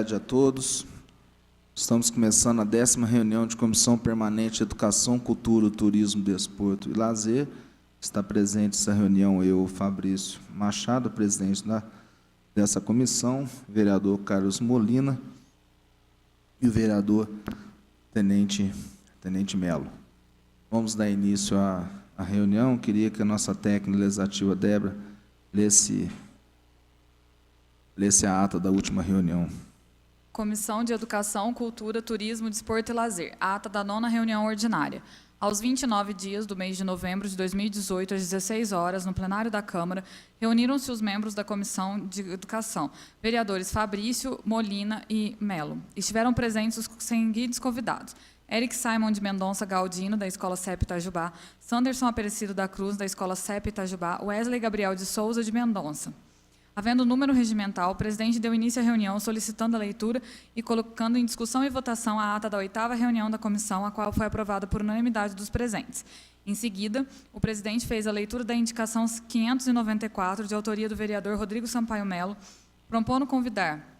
tarde a todos. Estamos começando a 10ª reunião de Comissão Permanente de Educação, Cultura, Turismo, Desporto e Lazer. Está presente nessa reunião eu, Fabrício Machado, presidente dessa comissão, o vereador Carlos Molina e o vereador Tenente Melo. Vamos dar início à reunião. Queria que a nossa técnica legislativa, Débora, lesse a ata da última reunião. Comissão de Educação, Cultura, Turismo, Desporto e Lazer. Ata da 9ª reunião ordinária. Aos 29 dias do mês de novembro de 2018, às 16 horas, no plenário da Câmara, reuniram-se os membros da Comissão de Educação, vereadores Fabrício, Molina e Melo. Estiveram presentes os seguintes convidados: Eric Simon de Mendonça Galdino, da Escola CEP Itajubá; Sanderson Aparecido da Cruz, da Escola CEP Itajubá; Wesley Gabriel de Souza, de Mendonça. Havendo número regimental, o presidente deu início à reunião solicitando a leitura e colocando em discussão e votação a ata da 8ª reunião da comissão, a qual foi aprovada por unanimidade dos presentes. Em seguida, o presidente fez a leitura da indicação 594, de autoria do vereador Rodrigo Sampaio Melo, propondo convidar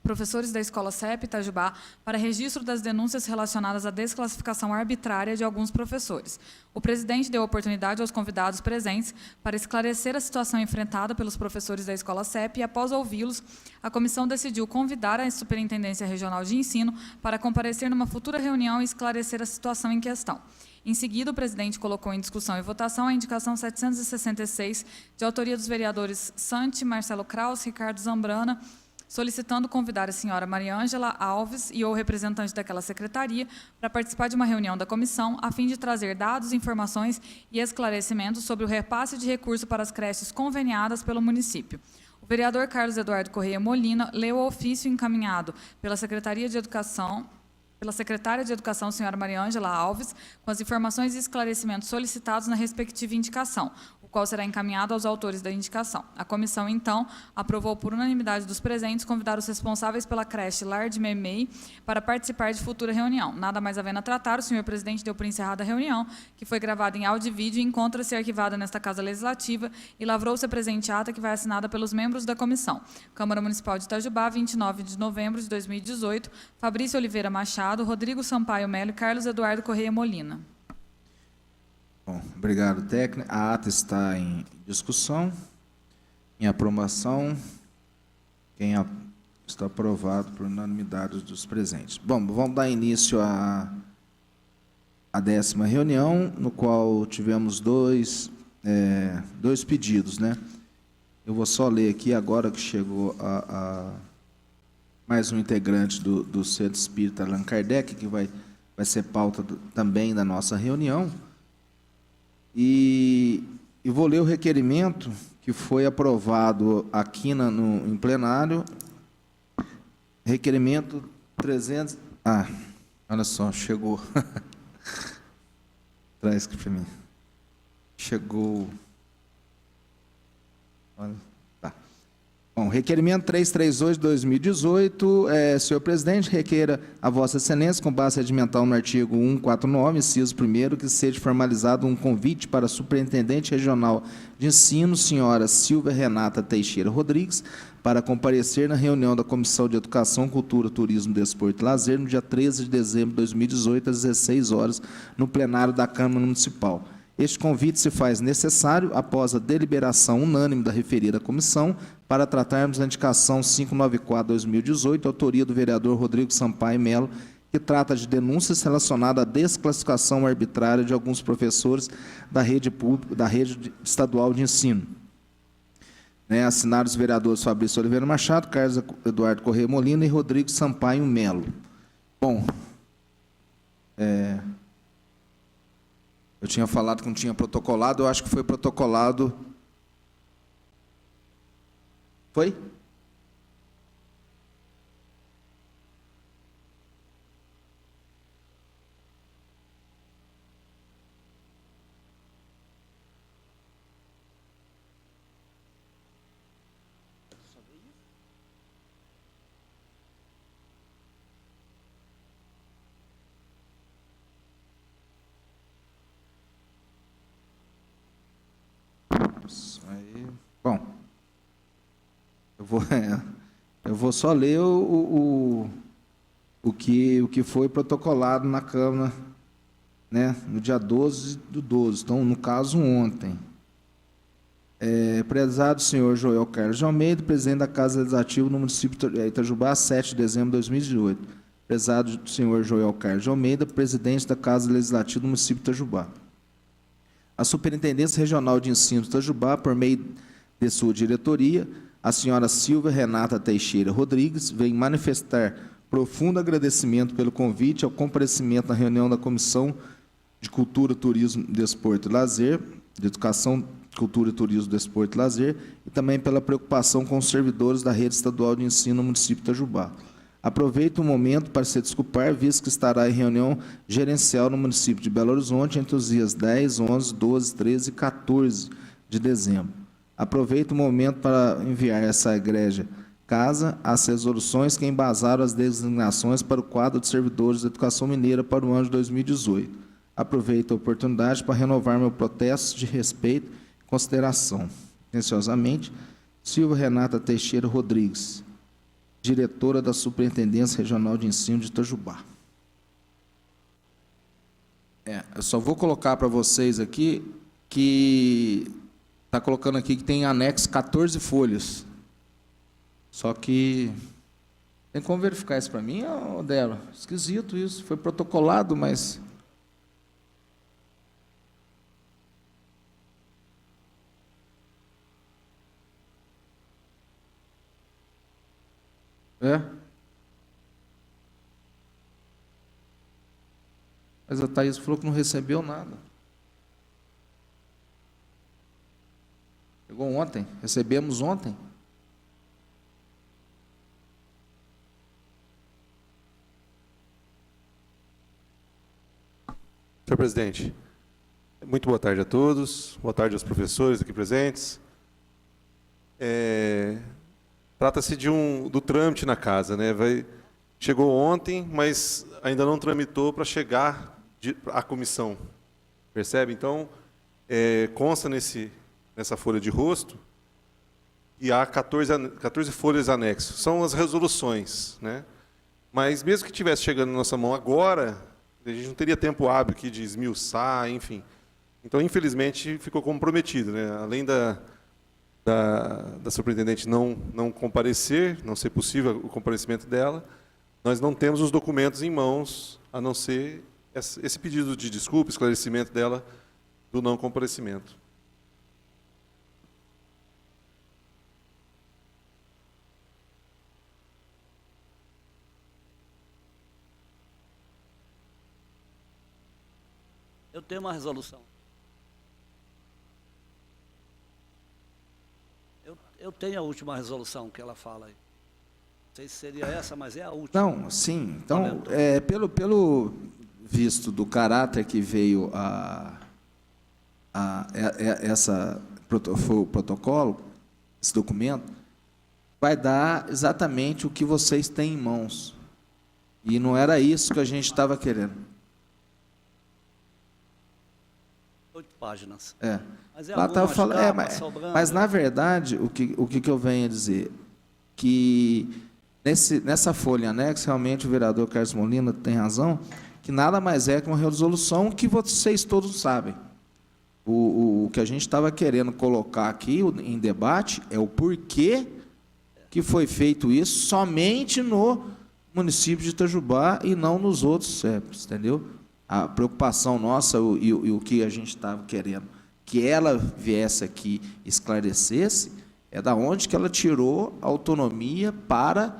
professores da Escola CEP Itajubá para registro das denúncias relacionadas à desclassificação arbitrária de alguns professores. O presidente deu oportunidade aos convidados presentes para esclarecer a situação enfrentada pelos professores da Escola CEP e, após ouvi-los, a comissão decidiu convidar a Superintendência Regional de Ensino para comparecer numa futura reunião e esclarecer a situação em questão. Em seguida, o presidente colocou em discussão e votação a indicação 766, de autoria dos vereadores Santi, Marcelo Kraus, Ricardo Zambrana, solicitando convidar a senhora Mariângela Alves e ou representante daquela secretaria para participar de uma reunião da comissão, a fim de trazer dados, informações e esclarecimentos sobre o repasse de recurso para as creches conveniadas pelo município. O vereador Carlos Eduardo Correia Molina leu o ofício encaminhado pela Secretaria de Educação, pela secretária de Educação, senhora Mariângela Alves, com as informações e esclarecimentos solicitados na respectiva indicação, o qual será encaminhado aos autores da indicação. A comissão, então, aprovou por unanimidade dos presentes convidar os responsáveis pela creche Lar de Memei para participar de futura reunião. Nada mais havendo a tratar, o senhor presidente deu por encerrada a reunião, que foi gravada em áudio e vídeo e encontra-se arquivada nesta Casa Legislativa, e lavrou-se a presente ata, que vai assinada pelos membros da comissão. Câmara Municipal de Itajubá, 29 de novembro de 2018, Fabrício Oliveira Machado, Rodrigo Sampaio Melo e Carlos Eduardo Correia Molina. Bom, obrigado, técnica. A ata está em discussão, em aprovação. Está aprovado por unanimidade dos presentes. Bom, vamos dar início à 10ª reunião, no qual tivemos dois pedidos, né? Eu vou só ler aqui agora que chegou mais um integrante do Centro Espírita Allan Kardec, que vai ser pauta também da nossa reunião. E vou ler o requerimento que foi aprovado aqui em plenário. Requerimento 300... olha só, chegou. Traz aqui para mim. Chegou... Olha, tá. Bom, requerimento 338 de 2018, senhor presidente, requeira a vossa excelência, com base regimental no artigo 149, inciso 1º, que seja formalizado um convite para a superintendente regional de ensino, senhora Silvia Renata Teixeira Rodrigues, para comparecer na reunião da Comissão de Educação, Cultura, Turismo, Desporto e Lazer, no dia 13 de dezembro de 2018, às 16 horas, no plenário da Câmara Municipal. Este convite se faz necessário após a deliberação unânime da referida comissão para tratarmos da indicação 594/2018, autoria do vereador Rodrigo Sampaio Melo, que trata de denúncias relacionadas à desclassificação arbitrária de alguns professores da rede estadual de ensino. Assinados os vereadores Fabrício Oliveira Machado, Carlos Eduardo Correia Molina e Rodrigo Sampaio Melo. Bom, eu tinha falado que não tinha protocolado, eu acho que foi protocolado. Foi? Aí, bom, eu vou só ler o que foi protocolado na Câmara, né, no dia 12/12, então, no caso, ontem. Prezado senhor Joel Carlos de Almeida, presidente da Casa Legislativa no município de Itajubá, 7 de dezembro de 2018. Prezado senhor Joel Carlos de Almeida, presidente da Casa Legislativa do município de Itajubá. A Superintendência Regional de Ensino de Itajubá, por meio de sua diretoria, a senhora Silvia Renata Teixeira Rodrigues, vem manifestar profundo agradecimento pelo convite ao comparecimento na reunião da Comissão de Cultura, Turismo, Desporto e Lazer, de Educação, Cultura, Turismo, Desporto e Lazer, e também pela preocupação com os servidores da Rede Estadual de Ensino no município de Itajubá. Aproveito o momento para se desculpar, visto que estará em reunião gerencial no município de Belo Horizonte entre os dias 10, 11, 12, 13 e 14 de dezembro. Aproveito o momento para enviar essa egrégia casa as resoluções que embasaram as designações para o quadro de servidores da Educação Mineira para o ano de 2018. Aproveito a oportunidade para renovar meu protesto de respeito e consideração. Atenciosamente, Silvia Renata Teixeira Rodrigues, diretora da Superintendência Regional de Ensino de Itajubá. Eu só vou colocar para vocês aqui que está colocando aqui que tem anexo 14 folhas. Só que tem como verificar isso para mim, Odelo? Esquisito isso. Foi protocolado, mas... Mas a Thaís falou que não recebeu nada. Chegou ontem, recebemos ontem. Senhor presidente, muito boa tarde a todos, boa tarde aos professores aqui presentes. Trata-se do trâmite na casa, né? Chegou ontem, mas ainda não tramitou para chegar à comissão, percebe? Então, consta nessa folha de rosto e há 14 folhas anexas, são as resoluções, né? Mas mesmo que estivesse chegando na nossa mão agora, a gente não teria tempo hábil aqui de esmiuçar, enfim. Então, infelizmente, ficou comprometido, né? Além da superintendente não comparecer, não ser possível o comparecimento dela, nós não temos os documentos em mãos, a não ser esse pedido de desculpa, esclarecimento dela do não comparecimento. Eu tenho uma resolução. Eu tenho a última resolução que ela fala aí. Não sei se seria essa, mas é a última. Não, sim. Então, pelo visto do caráter que veio foi o protocolo, esse documento, vai dar exatamente o que vocês têm em mãos. E não era isso que a gente estava querendo. 8 páginas. Mas Lá estava falando, mas na verdade, o que eu venho a dizer, que nessa folha anexa, realmente o vereador Carlos Molina tem razão, que nada mais é que uma resolução que vocês todos sabem. O que a gente estava querendo colocar aqui em debate é o porquê que foi feito isso somente no município de Itajubá e não nos outros CEPs, entendeu? A preocupação nossa e o que a gente estava querendo que ela viesse aqui e esclarecesse é da onde que ela tirou a autonomia para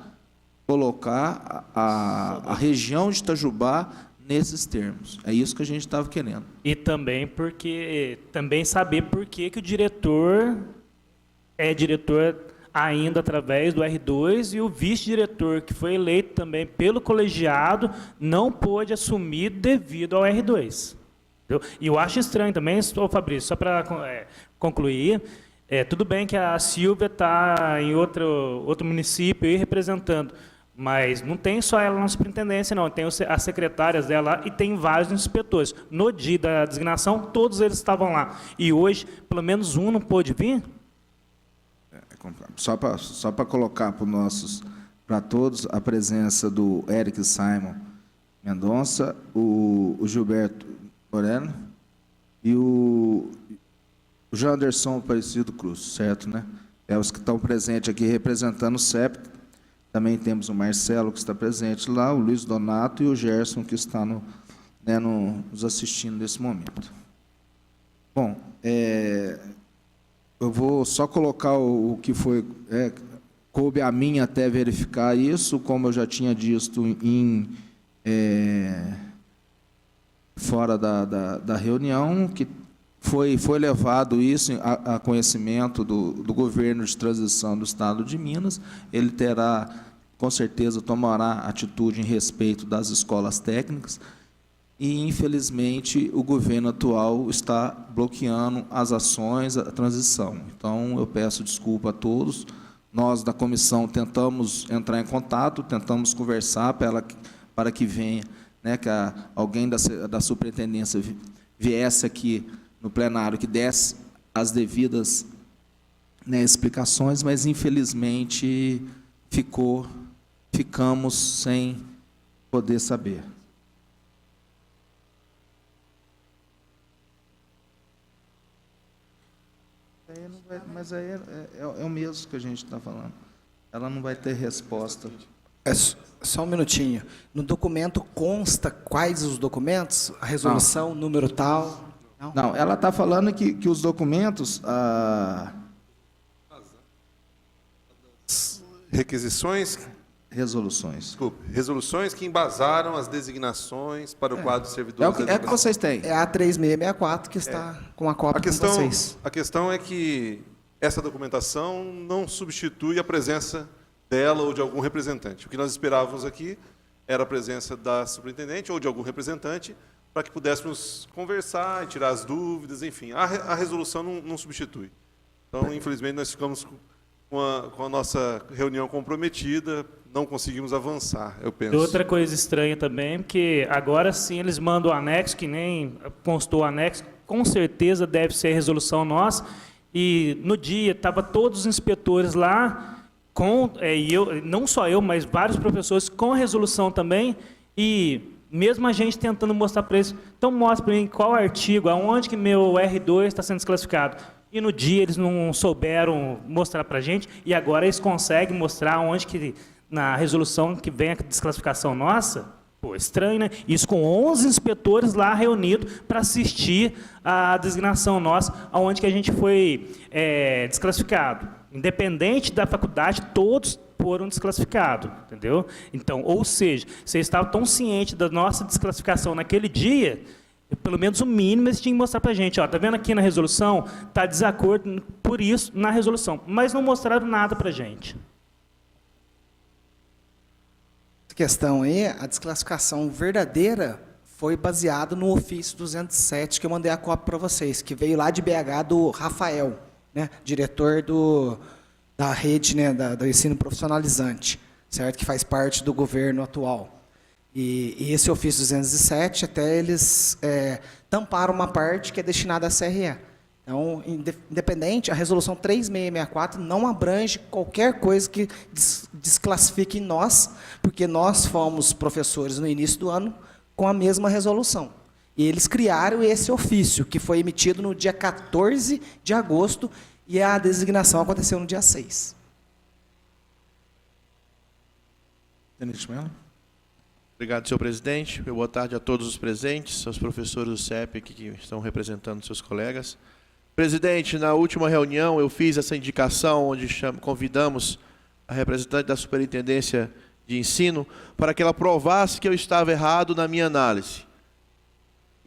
colocar a região de Itajubá nesses termos. É isso que a gente estava querendo. E também saber por que o diretor é diretor ainda através do R2 e o vice-diretor, que foi eleito também pelo colegiado, não pôde assumir devido ao R2. Entendeu? E eu acho estranho também, Fabrício, só para concluir, tudo bem que a Silvia está em outro município aí representando, mas não tem só ela na superintendência, não. Tem as secretárias dela e tem vários inspetores. No dia da designação, todos eles estavam lá. E hoje, pelo menos um não pôde vir? Só para colocar para para todos a presença do Eric Simon Mendonça, o Gilberto Moreno e o Janderson Aparecido Cruz, certo, né? É os que estão presentes aqui representando o CEP. Também temos o Marcelo, que está presente lá, o Luiz Donato e o Gerson, que está nos assistindo nesse momento. Bom, eu vou só colocar o que foi... coube a mim até verificar isso, como eu já tinha dito fora da reunião, que foi levado isso a conhecimento do governo de transição do Estado de Minas. Ele terá, com certeza, tomará atitude em respeito das escolas técnicas e, infelizmente, o governo atual está bloqueando as ações, a transição. Então, eu peço desculpa a todos. Nós, da comissão, tentamos entrar em contato, tentamos conversar para que venha, né, que alguém da superintendência viesse aqui no plenário, que desse as devidas, né, explicações, mas, infelizmente, ficamos sem poder saber. Mas aí é o mesmo que a gente está falando. Ela não vai ter resposta. Só um minutinho. No documento consta quais os documentos? A resolução, número tal? Não, ela está falando que os documentos... Requisições... Resoluções. Desculpe, resoluções que embasaram as designações para o quadro de servidores. É o que vocês têm. É a 3664 que está com a cópia com vocês. A questão é que essa documentação não substitui a presença dela ou de algum representante. O que nós esperávamos aqui era a presença da superintendente ou de algum representante para que pudéssemos conversar e tirar as dúvidas, enfim. A resolução não substitui. Então, infelizmente, nós ficamos com a nossa reunião comprometida, não conseguimos avançar, eu penso. Outra coisa estranha também, porque agora sim eles mandam o anexo, que nem constou o anexo, com certeza deve ser a resolução nossa, e no dia estavam todos os inspetores lá, e eu, não só eu, mas vários professores com a resolução também, e mesmo a gente tentando mostrar para eles, então mostra para mim qual artigo, aonde que meu R2 está sendo desclassificado. E no dia eles não souberam mostrar para a gente, e agora eles conseguem mostrar onde que, na resolução que vem a desclassificação nossa. Pô, estranho, né? Isso com 11 inspetores lá reunidos para assistir a designação nossa, aonde que a gente foi desclassificado. Independente da faculdade, todos foram desclassificados, entendeu? Então, ou seja, vocês estavam tão cientes da nossa desclassificação naquele dia, pelo menos o mínimo eles tinham que mostrar para a gente. Está vendo aqui na resolução? Está desacordo por isso na resolução, mas não mostraram nada para a gente. Essa questão aí, a desclassificação verdadeira foi baseada no ofício 207, que eu mandei a cópia para vocês, que veio lá de BH do Rafael, né, diretor da rede, né, do ensino profissionalizante, certo? Que faz parte do governo atual. E esse ofício 207, até eles tamparam uma parte que é destinada à CRE. Então, independente, a resolução 3664 não abrange qualquer coisa que desclassifique nós, porque nós fomos professores no início do ano com a mesma resolução. E eles criaram esse ofício, que foi emitido no dia 14 de agosto, e a designação aconteceu no dia 6. Tenente Mello? Obrigado, senhor presidente. Boa tarde a todos os presentes, aos professores do CEP aqui que estão representando seus colegas. Presidente, na última reunião eu fiz essa indicação onde convidamos a representante da Superintendência de Ensino para que ela provasse que eu estava errado na minha análise.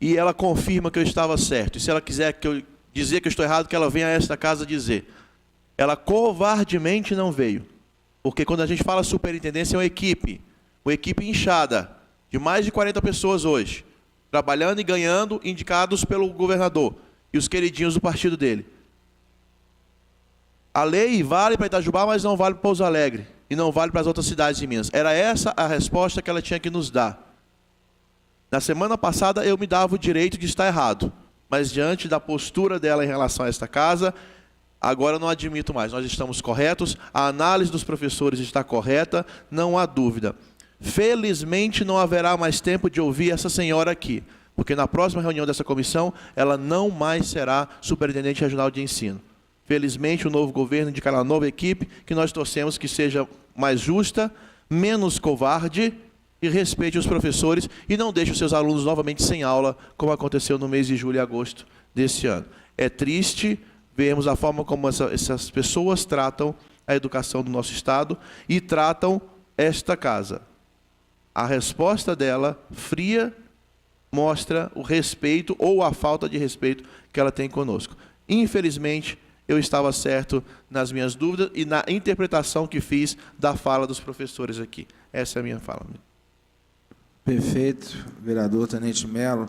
E ela confirma que eu estava certo. E se ela quiser que eu dizer que eu estou errado, que ela venha a esta casa dizer. Ela covardemente não veio. Porque quando a gente fala superintendência é uma equipe inchada, de mais de 40 pessoas hoje, trabalhando e ganhando, indicados pelo governador e os queridinhos do partido dele. A lei vale para Itajubá, mas não vale para Pouso Alegre, e não vale para as outras cidades de Minas. Era essa a resposta que ela tinha que nos dar. Na semana passada eu me dava o direito de estar errado, mas diante da postura dela em relação a esta casa, Agora eu não admito mais, nós estamos corretos, a análise dos professores está correta, não há dúvida. Felizmente não haverá mais tempo de ouvir essa senhora aqui, porque na próxima reunião dessa comissão, ela não mais será superintendente regional de ensino. Felizmente o novo governo indicará uma nova equipe, que nós torcemos que seja mais justa, menos covarde, e respeite os professores e não deixe os seus alunos novamente sem aula, como aconteceu no mês de julho e agosto deste ano. É triste vermos a forma como essas pessoas tratam a educação do nosso Estado e tratam esta casa. A resposta dela, fria, mostra o respeito ou a falta de respeito que ela tem conosco. Infelizmente, eu estava certo nas minhas dúvidas e na interpretação que fiz da fala dos professores aqui. Essa é a minha fala. Perfeito, vereador Tenente Mello.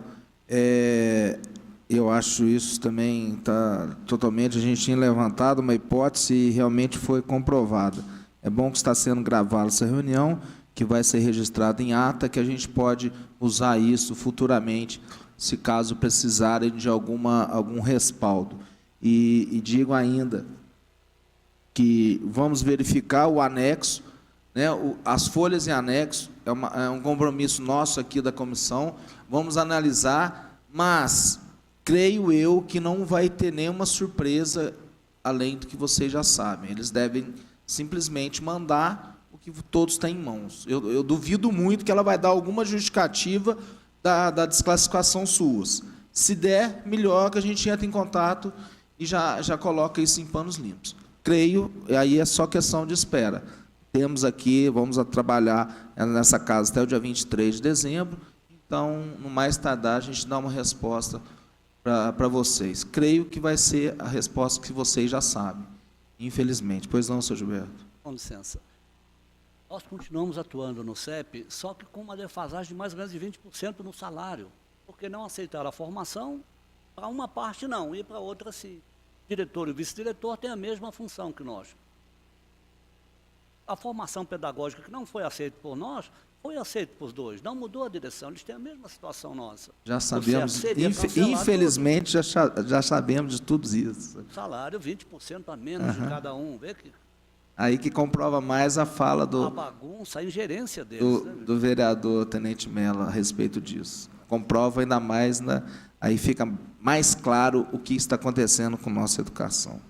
Eu acho isso também está totalmente, a gente tinha levantado uma hipótese e realmente foi comprovada. É bom que está sendo gravada essa reunião, que vai ser registrada em ata, que a gente pode usar isso futuramente, se caso precisarem de algum respaldo. E digo ainda que vamos verificar o anexo, né, as folhas em anexo, é um compromisso nosso aqui da comissão, vamos analisar, mas creio eu que não vai ter nenhuma surpresa além do que vocês já sabem. Eles devem simplesmente mandar o que todos têm em mãos. Eu duvido muito que ela vai dar alguma justificativa da desclassificação suas. Se der, melhor que a gente entre em contato e já coloca isso em panos limpos. Creio, e aí é só questão de espera. Temos aqui, vamos trabalhar nessa casa até o dia 23 de dezembro, então, no mais tardar, a gente dá uma resposta para vocês. Creio que vai ser a resposta que vocês já sabem, infelizmente. Pois não, senhor Gilberto? Com licença. Nós continuamos atuando no CEP, só que com uma defasagem de mais ou menos de 20% no salário, porque não aceitaram a formação, para uma parte não, e para outra sim. O diretor e o vice-diretor têm a mesma função que nós. A formação pedagógica que não foi aceita por nós, foi aceita por os dois. Não mudou a direção, eles têm a mesma situação nossa. Já sabemos, infelizmente, já sabemos de tudo isso. Salário 20% a menos de cada um. Vê que aí que comprova mais a fala a bagunça, a ingerência deles. do vereador Tenente Mello a respeito disso. Comprova ainda mais, né? Aí fica mais claro o que está acontecendo com nossa educação.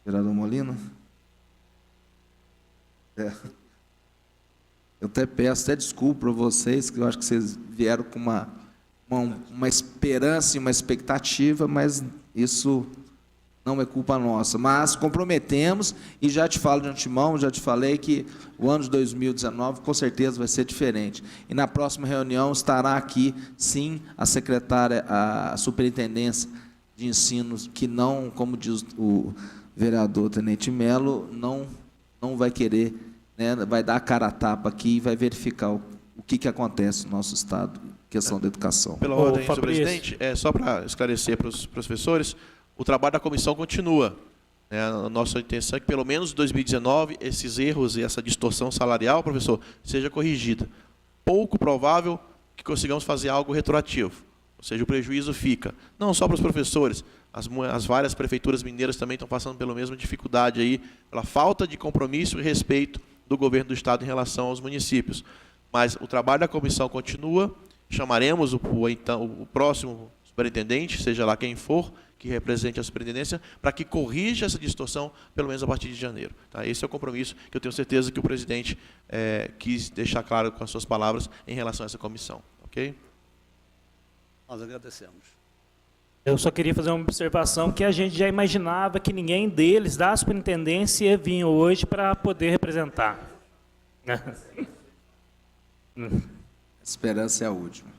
Vereador Molina? Eu até peço desculpa para vocês, que eu acho que vocês vieram com uma esperança e uma expectativa, mas isso não é culpa nossa. Mas comprometemos, e já te falo de antemão, já te falei que o ano de 2019 com certeza vai ser diferente. E na próxima reunião estará aqui, sim, a secretária, a superintendência de ensino, que não, como diz o vereador Tenente Mello, não vai querer, né, vai dar a cara a tapa aqui e vai verificar o que acontece no nosso Estado, questão da educação. Pela ordem, senhor presidente, só para esclarecer para os professores, o trabalho da comissão continua. A nossa intenção é que, pelo menos em 2019, esses erros e essa distorção salarial, professor, seja corrigida. Pouco provável que consigamos fazer algo retroativo, ou seja, o prejuízo fica, não só para os professores, as várias prefeituras mineiras também estão passando pela mesma dificuldade aí, pela falta de compromisso e respeito do governo do Estado em relação aos municípios. Mas o trabalho da comissão continua, chamaremos o próximo superintendente, seja lá quem for, que represente a superintendência, para que corrija essa distorção, pelo menos a partir de janeiro. Tá? Esse é o compromisso que eu tenho certeza que o presidente quis deixar claro com as suas palavras em relação a essa comissão. Ok? Nós agradecemos. Eu só queria fazer uma observação que a gente já imaginava que ninguém deles, da superintendência, ia vir hoje para poder representar. A esperança é a última.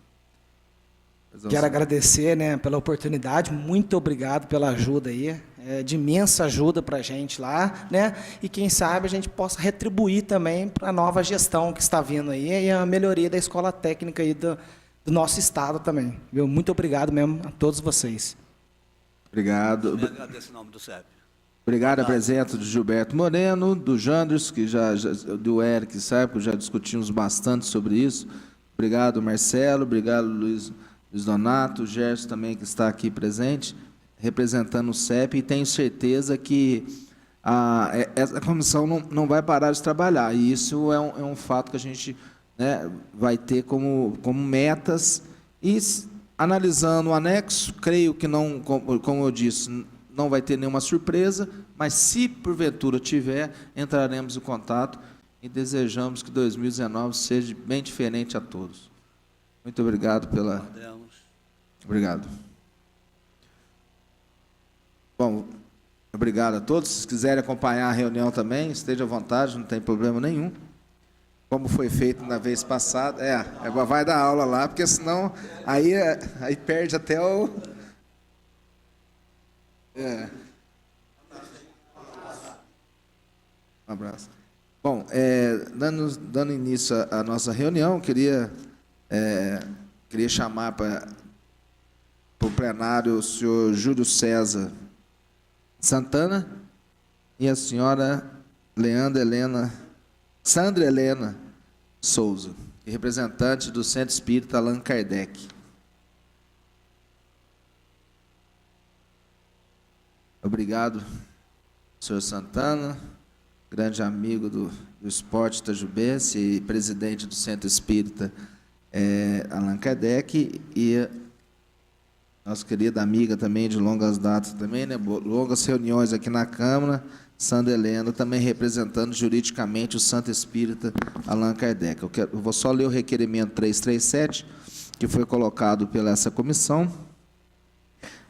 Quero agradecer, né, pela oportunidade, muito obrigado pela ajuda aí, de imensa ajuda para a gente lá, né, e quem sabe a gente possa retribuir também para a nova gestão que está vindo aí e a melhoria da escola técnica aí do nosso Estado também. Viu? Muito obrigado mesmo a todos vocês. Obrigado. Eu agradeço em nome do CEP. Obrigado, a presença de Gilberto Moreno, do Janders, do Eric Sarco, já discutimos bastante sobre isso. Obrigado, Marcelo, obrigado, Luiz Donato, o Gerson também, que está aqui presente. representando o CEP, e tenho certeza que essa comissão não vai parar de trabalhar. E isso é um fato que a gente, né, vai ter como metas. E, analisando o anexo, creio que não, como eu disse, não vai ter nenhuma surpresa, mas se porventura tiver, entraremos em contato e desejamos que 2019 seja bem diferente a todos. Muito obrigado pela... Obrigado. Bom, obrigado a todos. Se quiserem acompanhar a reunião também, esteja à vontade, não tem problema nenhum. Como foi feito na vez passada. Vai dar aula lá, porque senão aí perde até o... Um abraço. Bom, dando início à nossa reunião, queria chamar para o plenário o senhor Júlio César Santana e a senhora Sandra Helena Souza, representante do Centro Espírita Allan Kardec. Obrigado, senhor Santana, grande amigo do esporte itajubense e presidente do Centro Espírita Allan Kardec, e nossa querida amiga também de longas datas também, né, longas reuniões aqui na Câmara, Sandra Helena, também representando juridicamente o Santo Espírita Allan Kardec. Eu vou só ler o requerimento 337, que foi colocado pela essa comissão.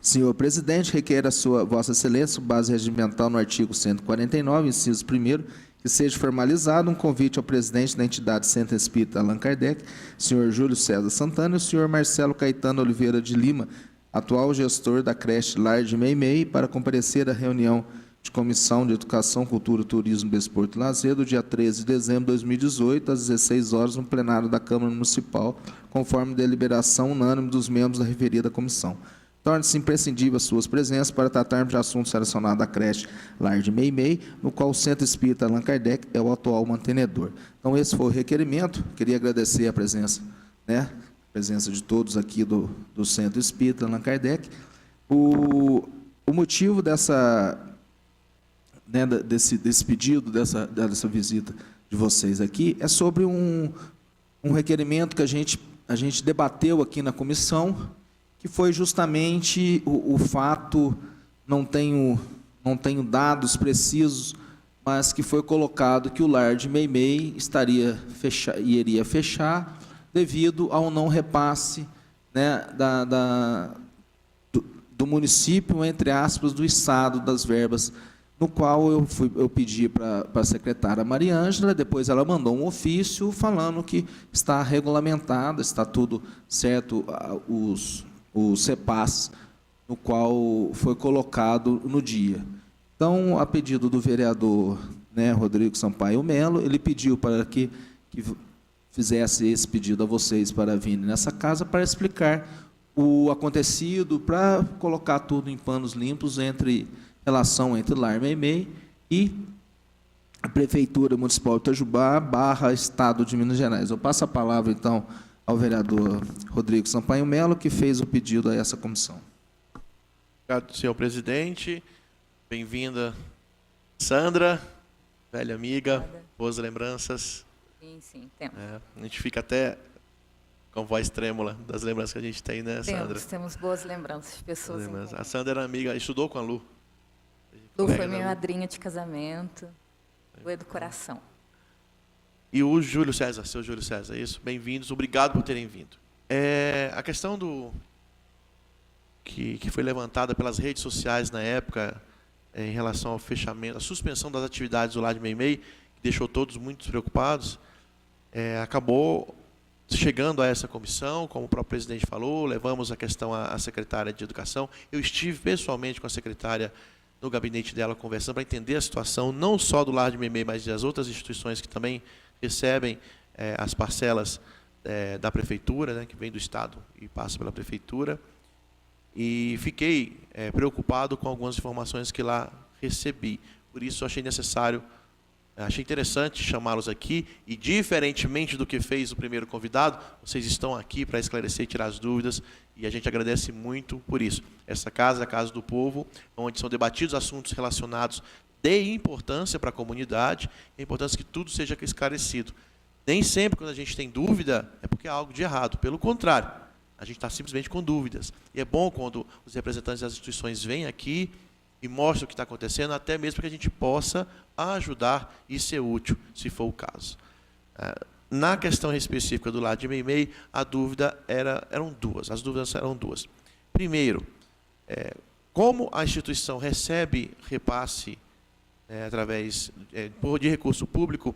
Senhor presidente, requer a Vossa Excelência, base regimental no artigo 149, inciso 1º, que seja formalizado um convite ao presidente da entidade Centro Espírita Allan Kardec, senhor Júlio César Santana, e o senhor Marcelo Caetano Oliveira de Lima, atual gestor da creche Lar de Meimei, para comparecer à reunião de Comissão de Educação, Cultura, Turismo, Desporto e Lazer, do dia 13 de dezembro de 2018, às 16 horas, no plenário da Câmara Municipal, conforme deliberação unânime dos membros da referida comissão. Torna-se imprescindível as suas presenças para tratarmos de assuntos relacionados à creche Lar de Meimei, no qual o Centro Espírita Allan Kardec é o atual mantenedor. Então, esse foi o requerimento. Queria agradecer a presença, né, a presença de todos aqui do Centro Espírita Allan Kardec. O motivo dessa... né, desse pedido, dessa visita de vocês aqui, é sobre um requerimento que a gente debateu aqui na comissão, que foi justamente o fato, não tenho dados precisos, mas que foi colocado que o Lar de Meimei iria fechar devido ao não repasse, né, do município, entre aspas, do Estado, das verbas, no qual eu pedi para a secretária Maria Ângela, depois ela mandou um ofício falando que está regulamentado, está tudo certo, os CEPAS, no qual foi colocado no dia. Então, a pedido do vereador, né, Rodrigo Sampaio Melo, ele pediu para que fizesse esse pedido a vocês para virem nessa casa para explicar o acontecido, para colocar tudo em panos limpos relação entre Lar Meimei e a Prefeitura Municipal de Itajubá / Estado de Minas Gerais. Eu passo a palavra, então, ao vereador Rodrigo Sampaio Melo, que fez o pedido a essa comissão. Obrigado, senhor presidente. Bem-vinda, Sandra, velha amiga, boas lembranças. Sim, temos. A gente fica até com voz trêmula das lembranças que a gente tem, né, Sandra? Temos boas lembranças de pessoas. A Sandra era amiga, estudou com a Lu. Lu foi minha madrinha de casamento, Lu é do coração. E o Júlio César, seu Júlio César, isso, bem-vindos, obrigado por terem vindo. A questão que foi levantada pelas redes sociais na época, em relação ao fechamento, a suspensão das atividades do Lar de Meimei, que deixou todos muito preocupados, acabou chegando a essa comissão, como o próprio presidente falou, levamos a questão à secretária de Educação. Eu estive pessoalmente com a secretária no gabinete dela, conversando para entender a situação, não só do Lar de Meimei, mas das outras instituições que também recebem as parcelas da Prefeitura, né, que vem do Estado e passa pela Prefeitura. E fiquei preocupado com algumas informações que lá recebi. Por isso, achei necessário Achei interessante chamá-los aqui e, diferentemente do que fez o primeiro convidado, vocês estão aqui para esclarecer e tirar as dúvidas e a gente agradece muito por isso. Essa casa é a Casa do Povo, onde são debatidos assuntos relacionados de importância para a comunidade, a importância que tudo seja esclarecido. Nem sempre, quando a gente tem dúvida, é porque há algo de errado. Pelo contrário, a gente está simplesmente com dúvidas. E é bom quando os representantes das instituições vêm aqui e mostram o que está acontecendo, até mesmo para que a gente possa ajudar e ser útil, se for o caso. Na questão específica do lado de Meimei, a dúvida eram duas. As dúvidas eram duas. Primeiro, como a instituição recebe repasse através de recurso público,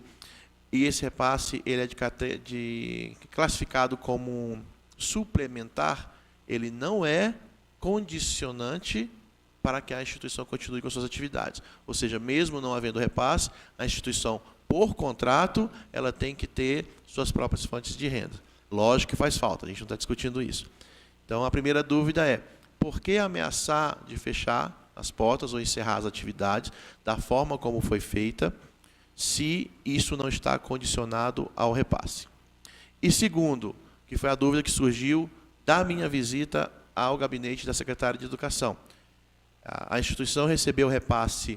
e esse repasse ele é classificado como suplementar, ele não é condicionante para que a instituição continue com suas atividades. Ou seja, mesmo não havendo repasse, a instituição, por contrato, ela tem que ter suas próprias fontes de renda. Lógico que faz falta, a gente não está discutindo isso. Então, a primeira dúvida é, por que ameaçar de fechar as portas ou encerrar as atividades da forma como foi feita, se isso não está condicionado ao repasse? E segundo, que foi a dúvida que surgiu da minha visita ao gabinete da secretária de Educação. A instituição recebeu repasse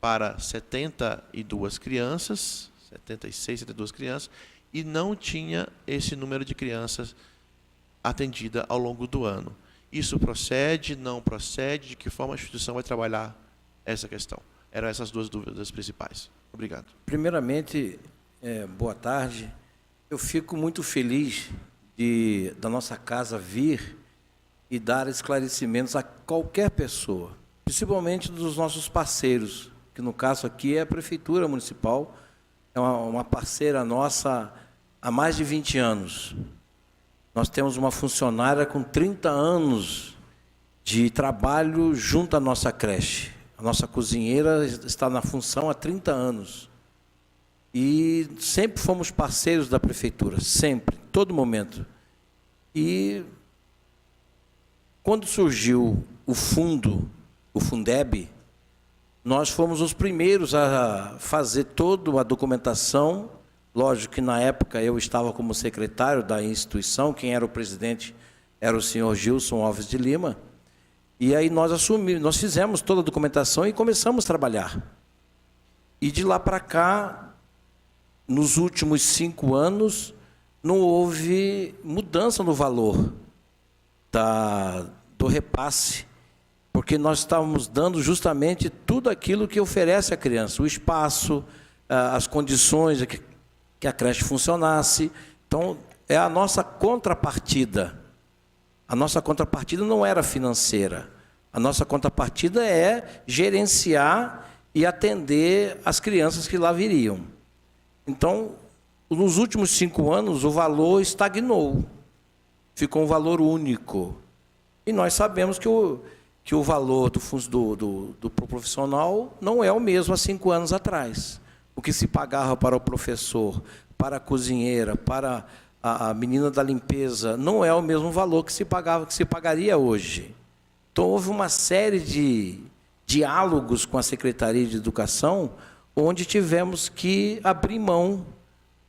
para 72 crianças, 76, 72 crianças, e não tinha esse número de crianças atendida ao longo do ano. Isso procede, não procede? De que forma a instituição vai trabalhar essa questão? Eram essas duas dúvidas principais. Obrigado. Primeiramente, boa tarde. Eu fico muito feliz da nossa casa vir e dar esclarecimentos a qualquer pessoa, principalmente dos nossos parceiros, que no caso aqui é a Prefeitura Municipal, é uma parceira nossa há mais de 20 anos. Nós temos uma funcionária com 30 anos de trabalho junto à nossa creche. A nossa cozinheira está na função há 30 anos. E sempre fomos parceiros da Prefeitura, sempre, em todo momento. E quando surgiu o fundo, o Fundeb, nós fomos os primeiros a fazer toda a documentação. Lógico que na época eu estava como secretário da instituição, quem era o presidente era o senhor Gilson Alves de Lima, e aí nós fizemos toda a documentação e começamos a trabalhar. E de lá para cá, nos últimos 5 anos, não houve mudança no valor do repasse, porque nós estávamos dando justamente tudo aquilo que oferece à criança, o espaço, as condições que a creche funcionasse. Então, é a nossa contrapartida. A nossa contrapartida não era financeira. A nossa contrapartida é gerenciar e atender as crianças que lá viriam. Então, nos últimos 5 anos, o valor estagnou. Ficou um valor único. E nós sabemos que o valor do profissional não é o mesmo há 5 anos atrás. O que se pagava para o professor, para a cozinheira, para a menina da limpeza, não é o mesmo valor que se pagaria hoje. Então, houve uma série de diálogos com a Secretaria de Educação, onde tivemos que abrir mão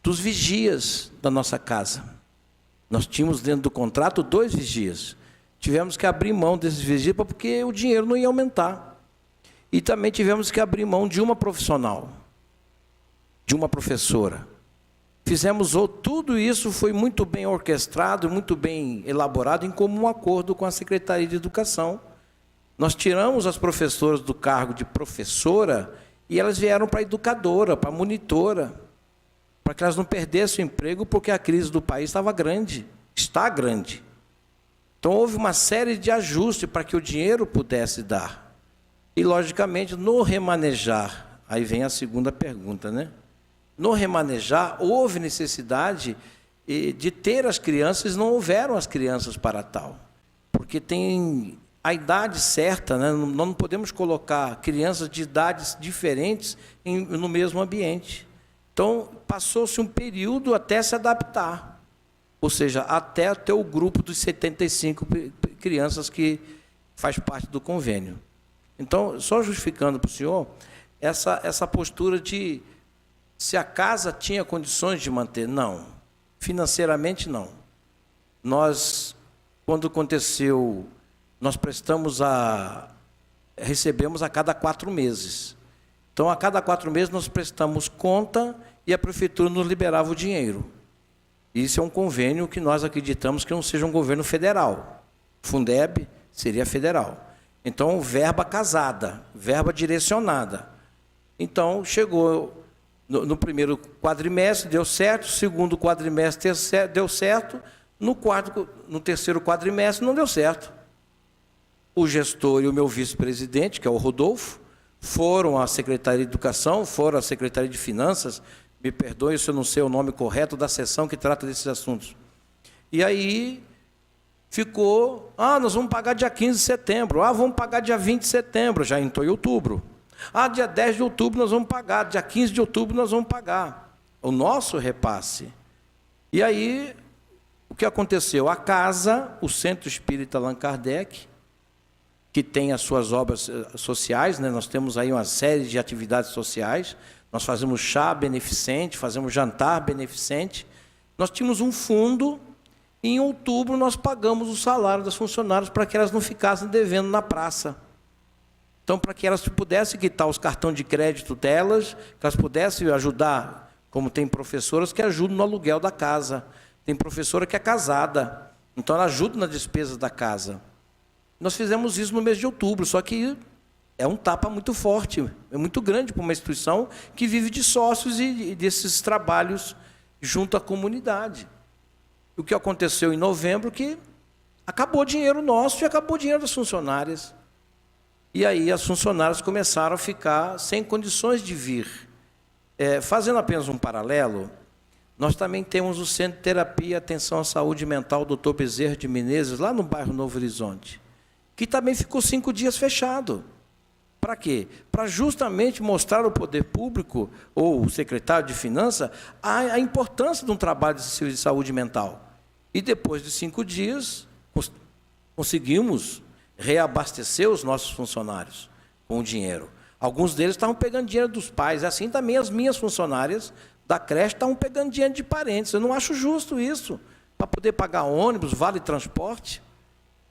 dos vigias da nossa casa. Nós tínhamos dentro do contrato 2 vigias. Tivemos que abrir mão desses vigias porque o dinheiro não ia aumentar. E também tivemos que abrir mão de uma profissional, de uma professora. Tudo isso foi muito bem orquestrado, muito bem elaborado em comum acordo com a Secretaria de Educação. Nós tiramos as professoras do cargo de professora e elas vieram para educadora, para monitora, para que elas não perdessem o emprego, porque a crise do país estava grande, está grande. Então, houve uma série de ajustes para que o dinheiro pudesse dar. E, logicamente, no remanejar, aí vem a segunda pergunta, né? No remanejar, houve necessidade de ter as crianças, não houveram as crianças para tal. Porque tem a idade certa, né? Nós não podemos colocar crianças de idades diferentes no mesmo ambiente. Então, passou-se um período até se adaptar. Ou seja, até ter o grupo dos 75 crianças que faz parte do convênio. Então, só justificando para o senhor, essa postura de Se a casa tinha condições de manter? Não. Financeiramente, não. Nós, quando aconteceu, nós recebemos a cada 4 meses. Então, a cada 4 meses, nós prestamos conta e a prefeitura nos liberava o dinheiro. Isso é um convênio que nós acreditamos que não seja um governo federal. Fundeb seria federal. Então, verba casada, verba direcionada. Então, chegou no primeiro quadrimestre, deu certo, segundo quadrimestre deu certo, no terceiro quadrimestre não deu certo. O gestor e o meu vice-presidente, que é o Rodolfo, foram à Secretaria de Educação, foram à Secretaria de Finanças, me perdoe se eu não sei o nome correto da seção que trata desses assuntos. E aí ficou, nós vamos pagar dia 15 de setembro, vamos pagar dia 20 de setembro, já entrou em outubro. Dia 10 de outubro nós vamos pagar, dia 15 de outubro nós vamos pagar o nosso repasse. E aí, o que aconteceu? A casa, o Centro Espírita Allan Kardec, que tem as suas obras sociais, né? Nós temos aí uma série de atividades sociais, nós fazemos chá beneficente, fazemos jantar beneficente, nós tínhamos um fundo, e em outubro nós pagamos o salário das funcionárias para que elas não ficassem devendo na praça. Então, para que elas pudessem quitar os cartões de crédito delas, que elas pudessem ajudar, como tem professoras que ajudam no aluguel da casa, tem professora que é casada, então ela ajuda na despesa da casa. Nós fizemos isso no mês de outubro, só que é um tapa muito forte, é muito grande para uma instituição que vive de sócios e desses trabalhos junto à comunidade. O que aconteceu em novembro, que acabou o dinheiro nosso e acabou o dinheiro das funcionárias. E aí as funcionárias começaram a ficar sem condições de vir. Fazendo apenas um paralelo, nós também temos o Centro de Terapia e Atenção à Saúde Mental Dr. Bezerra de Menezes, lá no bairro Novo Horizonte, que também ficou 5 dias fechado. Para quê? Para justamente mostrar ao poder público, ou o secretário de Finanças, a importância de um trabalho de saúde mental. E depois de 5 dias, conseguimos reabastecer os nossos funcionários com o dinheiro. Alguns deles estavam pegando dinheiro dos pais, assim também as minhas funcionárias da creche estavam pegando dinheiro de parentes. Eu não acho justo isso, para poder pagar ônibus, vale transporte.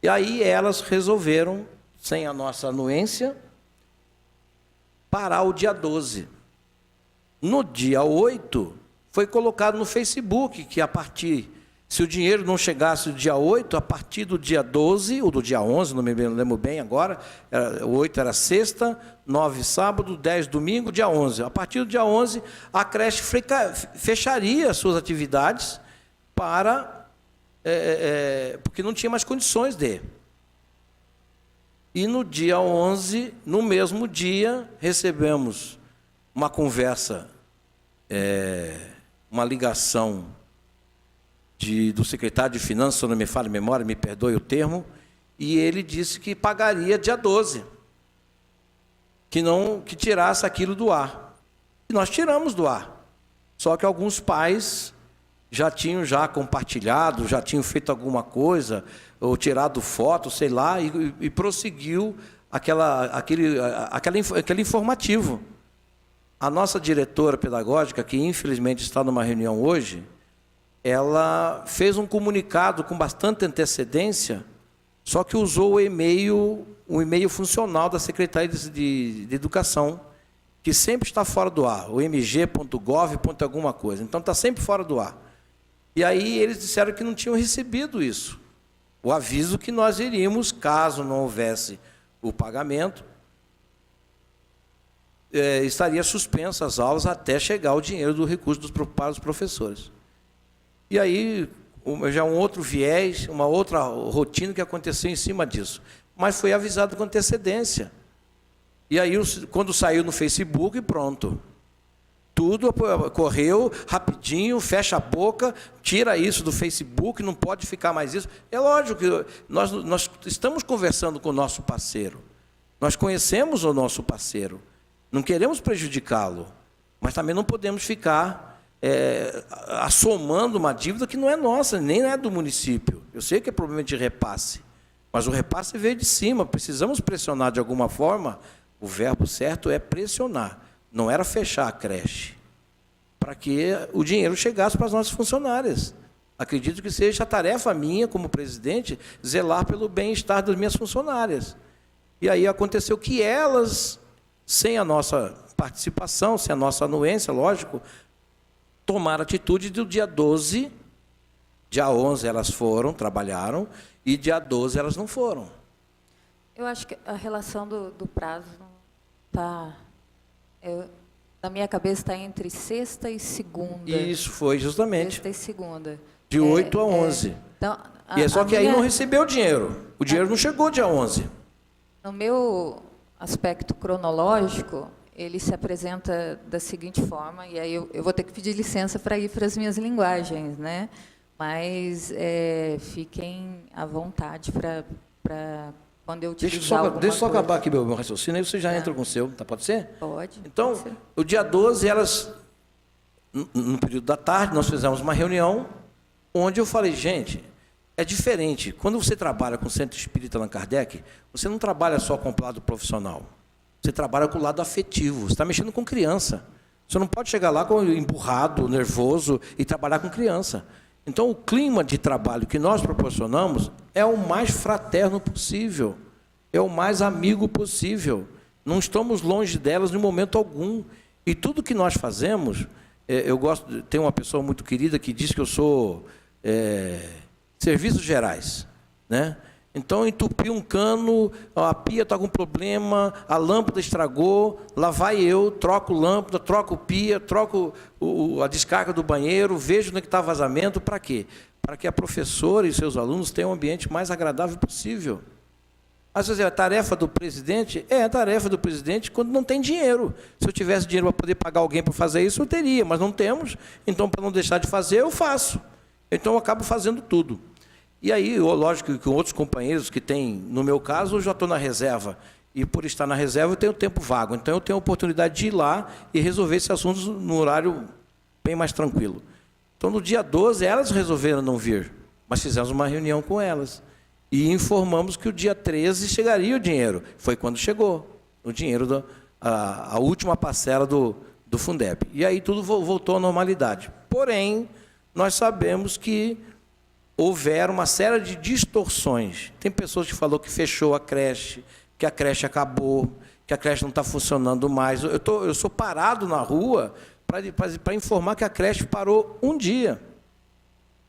E aí elas resolveram, sem a nossa anuência, parar o dia 12. No dia 8, foi colocado no Facebook que se o dinheiro não chegasse no dia 8, a partir do dia 12, ou do dia 11, não me lembro bem agora, o 8 era sexta, 9 sábado, 10 domingo, dia 11. A partir do dia 11, a creche fecharia as suas atividades porque não tinha mais condições de. E no dia 11, no mesmo dia, recebemos uma conversa, uma ligação do secretário de Finanças, se não me falha a memória, me perdoe o termo, e ele disse que pagaria dia 12, que tirasse aquilo do ar. E nós tiramos do ar. Só que alguns pais já tinham compartilhado, já tinham feito alguma coisa, ou tirado foto, sei lá, e prosseguiu aquele informativo. A nossa diretora pedagógica, que infelizmente está numa reunião hoje, ela fez um comunicado com bastante antecedência, só que usou o e-mail funcional da Secretaria de Educação, que sempre está fora do ar, o mg.gov. alguma coisa. Então está sempre fora do ar. E aí eles disseram que não tinham recebido isso. O aviso que nós iríamos, caso não houvesse o pagamento, estaria suspensa as aulas até chegar o dinheiro do recurso para os professores. E aí, já um outro viés, uma outra rotina que aconteceu em cima disso. Mas foi avisado com antecedência. E aí, quando saiu no Facebook, pronto. Tudo correu rapidinho, fecha a boca, tira isso do Facebook, não pode ficar mais isso. É lógico que nós estamos conversando com o nosso parceiro. Nós conhecemos o nosso parceiro. Não queremos prejudicá-lo. Mas também não podemos ficar assomando uma dívida que não é nossa, nem é do município. Eu sei que é problema de repasse, mas o repasse veio de cima, precisamos pressionar de alguma forma. O verbo certo é pressionar, não era fechar a creche. para que o dinheiro chegasse para as nossas funcionárias. Acredito que seja a tarefa minha, como presidente, zelar pelo bem-estar das minhas funcionárias. E aí aconteceu que elas, sem a nossa participação, sem a nossa anuência, lógico, tomaram atitude do dia 12, dia 11 elas foram, trabalharam, e dia 12 elas não foram. Eu acho que a relação do prazo está... Na minha cabeça está entre sexta e segunda. Isso foi justamente. Sexta e segunda. De 8 a 11. Então, E é só que aí não recebeu o dinheiro. O dinheiro não chegou dia 11. No meu aspecto cronológico, ele se apresenta da seguinte forma, e aí eu vou ter que pedir licença para ir para as minhas linguagens, né? Mas fiquem à vontade para quando eu utilizar alguma Deixa eu só coisa. acabar aqui meu raciocínio, aí você já entra com o seu, tá? Pode ser? Pode. Então, pode ser. o dia 12, elas, no período da tarde, nós fizemos uma reunião onde eu falei, gente, é diferente. Quando você trabalha com o Centro Espírita Allan Kardec, você não trabalha só com o lado profissional. Você trabalha com o lado afetivo. Você está mexendo com criança. Você não pode chegar lá emburrado, nervoso e trabalhar com criança. Então, o clima de trabalho que nós proporcionamos é o mais fraterno possível, é o mais amigo possível. Não estamos longe delas em momento algum. E tudo que nós fazemos, eu gosto, tem uma pessoa muito querida que diz que eu sou serviços gerais, né? Então, entupi um cano, a pia está com problema, a lâmpada estragou, lá vai eu, troco lâmpada, troco pia, troco a descarga do banheiro, vejo onde está vazamento, para quê? Para que a professora e seus alunos tenham um ambiente mais agradável possível. Às vezes, a tarefa do presidente é a tarefa do presidente quando não tem dinheiro. Se eu tivesse dinheiro para poder pagar alguém para fazer isso, eu teria, mas não temos, então, para não deixar de fazer, eu faço. Então, eu acabo fazendo tudo. E aí, lógico que outros companheiros que têm, no meu caso, eu já estou na reserva, e por estar na reserva eu tenho tempo vago, então eu tenho a oportunidade de ir lá e resolver esses assuntos no horário bem mais tranquilo. Então, no dia 12, elas resolveram não vir, mas fizemos uma reunião com elas, e informamos que o dia 13 chegaria o dinheiro. Foi quando chegou o dinheiro, a última parcela do Fundeb. E aí tudo voltou à normalidade. Porém, nós sabemos que houveram uma série de distorções. Tem pessoas que falaram que fechou a creche, que a creche acabou, que a creche não está funcionando mais. Eu sou parado na rua para informar que a creche parou um dia.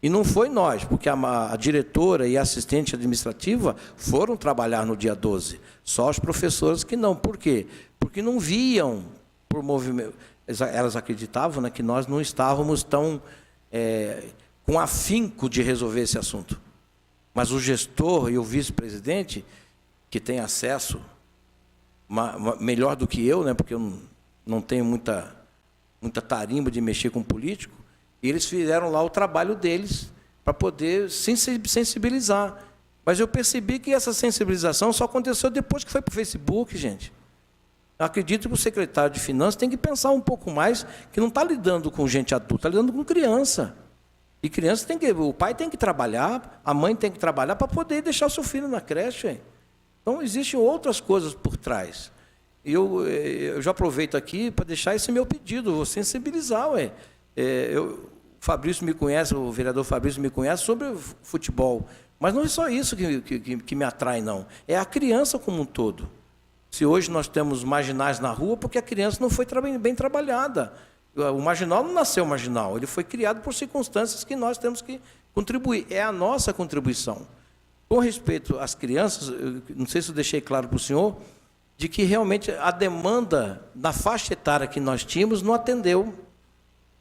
E não foi nós, porque a diretora e a assistente administrativa foram trabalhar no dia 12. Só as professoras que não. Por quê? Porque não viam por movimento. Elas acreditavam, né, que nós não estávamos tão com afinco de resolver esse assunto. Mas o gestor e o vice-presidente, que tem acesso melhor do que eu, né, porque eu não tenho muita tarimba de mexer com político, e eles fizeram lá o trabalho deles para poder sensibilizar. Mas eu percebi que essa sensibilização só aconteceu depois que foi para o Facebook, gente. Eu acredito que o secretário de Finanças tem que pensar um pouco mais, que não está lidando com gente adulta, está lidando com criança. E criança o pai tem que trabalhar, a mãe tem que trabalhar para poder deixar o seu filho na creche. Hein? Então, existem outras coisas por trás. E eu já aproveito aqui para deixar esse meu pedido, vou sensibilizar. O Fabrício me conhece, o vereador Fabrício me conhece sobre futebol. Mas não é só isso que me atrai, não. É a criança como um todo. Se hoje nós temos marginais na rua, porque a criança não foi bem trabalhada. O marginal não nasceu marginal, ele foi criado por circunstâncias que nós temos que contribuir. É a nossa contribuição. Com respeito às crianças, não sei se eu deixei claro para o senhor, de que realmente a demanda na faixa etária que nós tínhamos não atendeu,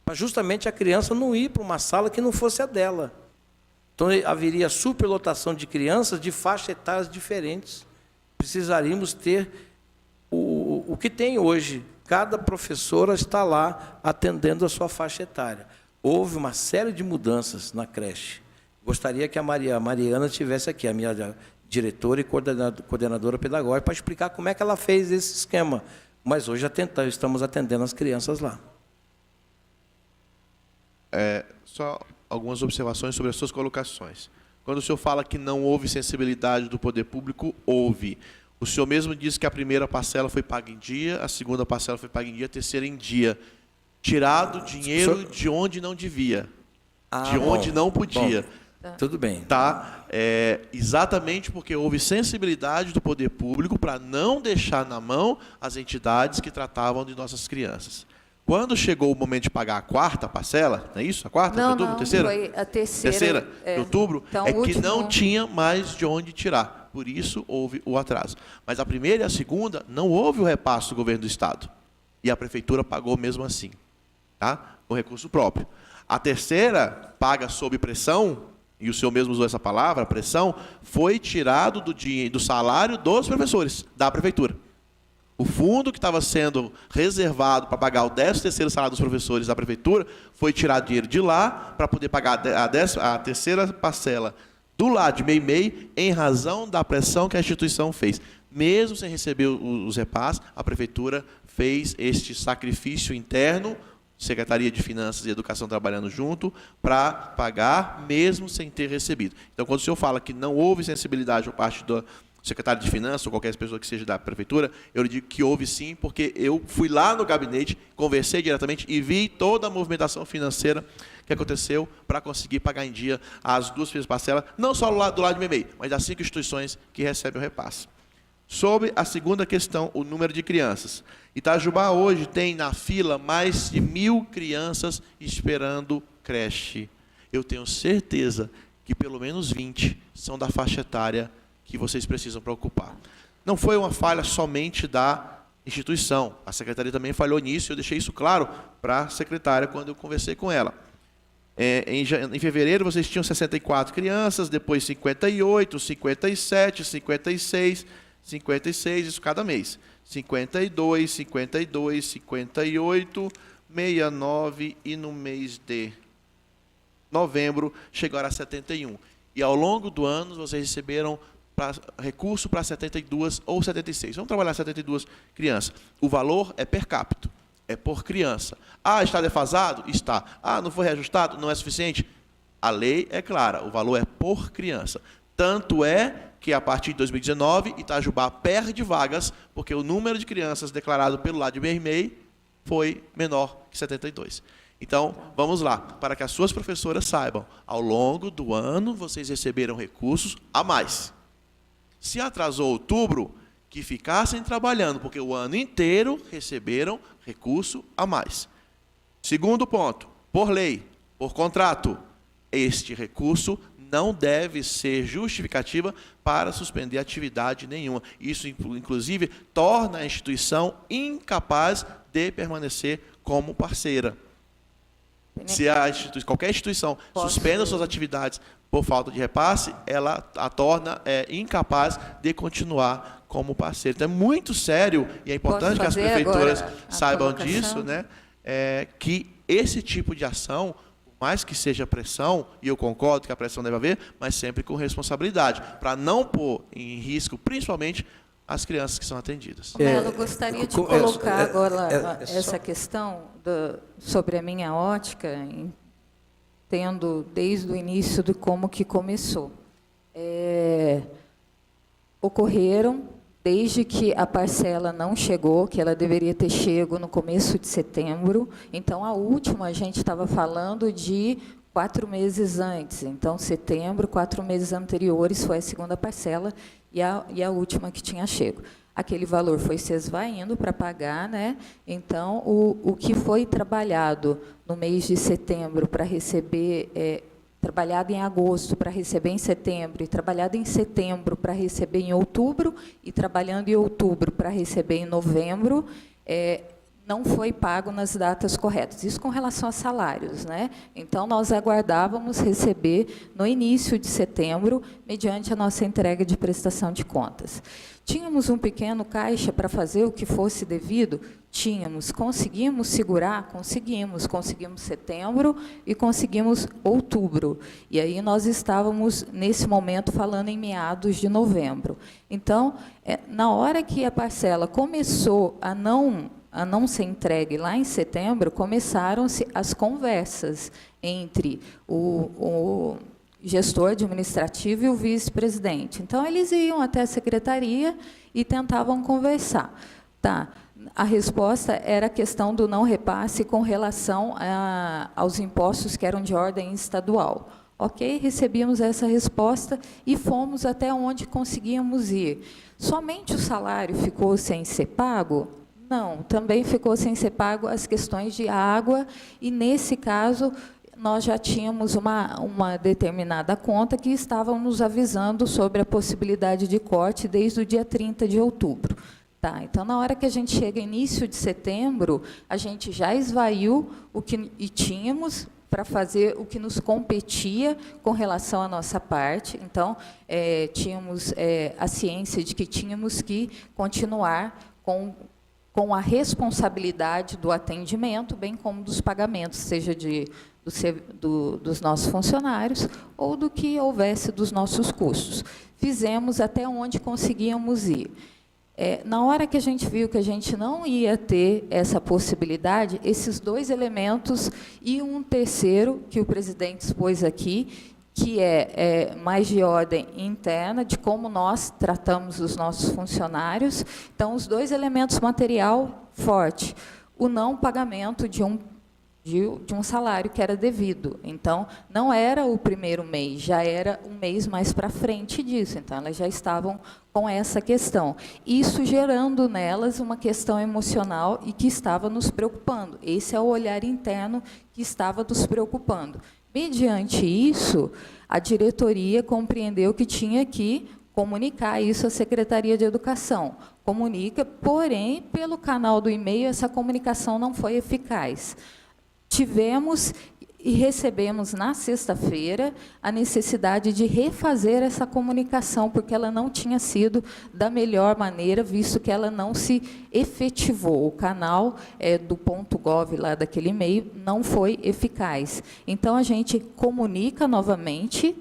para justamente a criança não ir para uma sala que não fosse a dela. Então, haveria superlotação de crianças de faixas etárias diferentes. Precisaríamos ter o que tem hoje. Cada professora está lá atendendo a sua faixa etária. Houve uma série de mudanças na creche. Gostaria que a Mariana estivesse aqui, a minha diretora e coordenadora pedagógica, para explicar como é que ela fez esse esquema. Mas hoje estamos atendendo as crianças lá. Só algumas observações sobre as suas colocações. Quando o senhor fala que não houve sensibilidade do poder público, houve. O senhor mesmo disse que a primeira parcela foi paga em dia, a segunda parcela foi paga em dia, a terceira em dia. tirado dinheiro de onde não devia, de onde não podia. Tudo bem. Tá? Exatamente porque houve sensibilidade do poder público para não deixar na mão as entidades que tratavam de nossas crianças. Quando chegou o momento de pagar a quarta parcela, não é isso? A quarta de outubro? Terceira? Foi a terceira. De outubro, Então, é que último... não tinha mais de onde tirar. Por isso houve o atraso. Mas a primeira e a segunda, não houve o repasse do governo do Estado. E a prefeitura pagou mesmo assim, tá? Com recurso próprio. A terceira, paga sob pressão, e o senhor mesmo usou essa palavra, pressão, foi tirado do salário dos professores, da prefeitura. O fundo que estava sendo reservado para pagar o 13º salário dos professores da prefeitura foi tirado dinheiro de lá para poder pagar a terceira parcela do lado de MEI em razão da pressão que a instituição fez. Mesmo sem receber os repasses, a prefeitura fez este sacrifício interno, Secretaria de Finanças e Educação trabalhando junto, para pagar mesmo sem ter recebido. Então, quando o senhor fala que não houve sensibilidade por parte do secretário de Finanças ou qualquer pessoa que seja da prefeitura, eu lhe digo que houve sim, porque eu fui lá no gabinete, conversei diretamente e vi toda a movimentação financeira que aconteceu para conseguir pagar em dia as duas primeiras parcelas, não só do lado do MEI, mas das 5 instituições que recebem o repasse. Sobre a segunda questão, o número de crianças. Itajubá hoje tem na fila mais de 1.000 crianças esperando creche. Eu tenho certeza que pelo menos 20 são da faixa etária que vocês precisam preocupar. Não foi uma falha somente da instituição. A secretaria também falhou nisso, eu deixei isso claro para a secretária quando eu conversei com ela. Em fevereiro, vocês tinham 64 crianças, depois 58, 57, 56, 56, isso cada mês. 52, 52, 58, 69 e no mês de novembro chegaram a 71. E ao longo do ano, vocês receberam recurso para 72 ou 76. Vamos trabalhar 72 crianças. O valor é per capita, é por criança. Ah, está defasado? Está. Ah, não foi reajustado? Não é suficiente? A lei é clara, o valor é por criança. Tanto é que, a partir de 2019, Itajubá perde vagas, porque o número de crianças declarado pelo lado de MEI foi menor que 72. Então, vamos lá, para que as suas professoras saibam, ao longo do ano, vocês receberam recursos a mais. Se atrasou outubro, que ficassem trabalhando, porque o ano inteiro receberam recurso a mais. Segundo ponto, por lei, por contrato, este recurso não deve ser justificativa para suspender atividade nenhuma. Isso, inclusive, torna a instituição incapaz de permanecer como parceira. Se qualquer instituição suspenda suas atividades por falta de repasse, ela a torna incapaz de continuar como parceiro. Então, é muito sério e é importante que as prefeituras saibam disso, né? Que esse tipo de ação, por mais que seja pressão, e eu concordo que a pressão deve haver, mas sempre com responsabilidade, para não pôr em risco, principalmente, as crianças que são atendidas. Melo, gostaria de colocar agora essa questão sobre a minha ótica, tendo desde o início de como que começou. Ocorreram, desde que a parcela não chegou, que ela deveria ter chegado no começo de setembro, então a última a gente estava falando de 4 meses antes, então setembro, 4 meses anteriores foi a segunda parcela, e a última que tinha chego. Aquele valor foi se esvaindo para pagar, né? Então, o que foi trabalhado no mês de setembro para receber, trabalhado em agosto para receber em setembro, e trabalhado em setembro para receber em outubro, e trabalhando em outubro para receber em novembro, não foi pago nas datas corretas. Isso com relação a salários, né? Então, nós aguardávamos receber no início de setembro, mediante a nossa entrega de prestação de contas. Tínhamos um pequeno caixa para fazer o que fosse devido? Tínhamos. Conseguimos segurar? Conseguimos. Conseguimos setembro e conseguimos outubro. E aí nós estávamos, nesse momento, falando em meados de novembro. Então, na hora que a parcela começou a não ser entregue lá em setembro, começaram-se as conversas entre o gestor administrativo e o vice-presidente. Então, eles iam até a secretaria e tentavam conversar. Tá, A resposta era a questão do não repasse com relação aos impostos que eram de ordem estadual. Ok, recebíamos essa resposta e fomos até onde conseguíamos ir. Somente o salário ficou sem ser pago? Não, também ficou sem ser pago as questões de água, e, nesse caso, nós já tínhamos uma determinada conta que estavam nos avisando sobre a possibilidade de corte desde o dia 30 de outubro. Tá, então, na hora que a gente chega início de setembro, a gente já esvaiu o que tínhamos para fazer o que nos competia com relação à nossa parte. Então, tínhamos a ciência de que tínhamos que continuar com a responsabilidade do atendimento, bem como dos pagamentos, seja dos nossos funcionários ou do que houvesse dos nossos custos. Fizemos até onde conseguíamos ir. Na hora que a gente viu que a gente não ia ter essa possibilidade, esses dois elementos e um terceiro, que o presidente expôs aqui, que é mais de ordem interna, de como nós tratamos os nossos funcionários. Então, os dois elementos material forte, o não pagamento de um salário que era devido. Então, não era o primeiro mês, já era um mês mais para frente disso. Então, elas já estavam com essa questão. Isso gerando nelas uma questão emocional e que estava nos preocupando. Esse é o olhar interno que estava nos preocupando. Mediante isso, a diretoria compreendeu que tinha que comunicar isso à Secretaria de Educação. Comunica, porém, pelo canal do e-mail, essa comunicação não foi eficaz. Tivemos e recebemos, na sexta-feira, a necessidade de refazer essa comunicação, porque ela não tinha sido da melhor maneira, visto que ela não se efetivou. O canal do .gov, lá daquele e-mail, não foi eficaz. Então, a gente comunica novamente,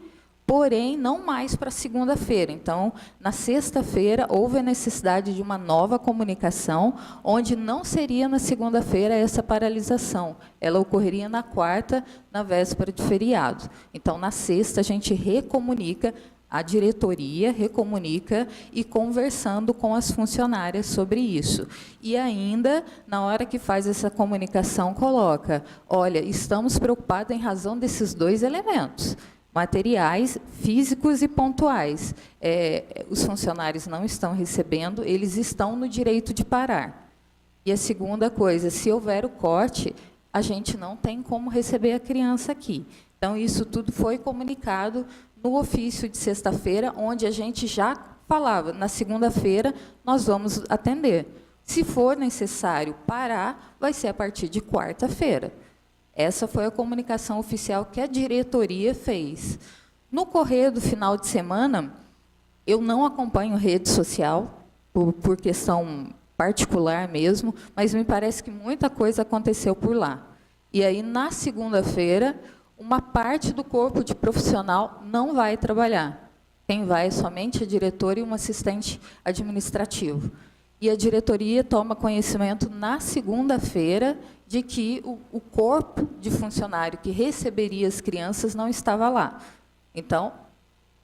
porém, não mais para segunda-feira. Então, na sexta-feira, houve a necessidade de uma nova comunicação, onde não seria na segunda-feira essa paralisação. Ela ocorreria na quarta, na véspera de feriado. Então, na sexta, a gente recomunica, a diretoria recomunica e conversando com as funcionárias sobre isso. E ainda, na hora que faz essa comunicação, coloca, olha, estamos preocupados em razão desses dois elementos, materiais, físicos e pontuais. Os funcionários não estão recebendo, eles estão no direito de parar. E a segunda coisa, se houver o corte, a gente não tem como receber a criança aqui. Então, isso tudo foi comunicado no ofício de sexta-feira, onde a gente já falava, na segunda-feira nós vamos atender. Se for necessário parar, vai ser a partir de quarta-feira. Essa foi a comunicação oficial que a diretoria fez. No correr do final de semana, eu não acompanho rede social, por questão particular mesmo, mas me parece que muita coisa aconteceu por lá. E aí, na segunda-feira, uma parte do corpo de profissional não vai trabalhar. Quem vai é somente a diretora e um assistente administrativo. E a diretoria toma conhecimento na segunda-feira de que o corpo de funcionário que receberia as crianças não estava lá. Então,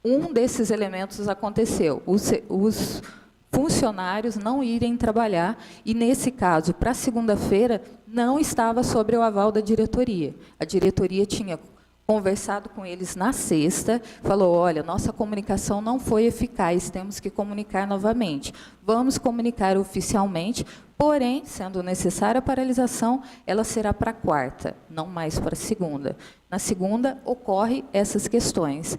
um desses elementos aconteceu, os funcionários não irem trabalhar, e, nesse caso, para segunda-feira, não estava sobre o aval da diretoria. A diretoria tinha conversado com eles na sexta, falou, olha, nossa comunicação não foi eficaz, temos que comunicar novamente. Vamos comunicar oficialmente, porém, sendo necessária a paralisação, ela será para quarta, não mais para segunda. Na segunda, ocorre essas questões.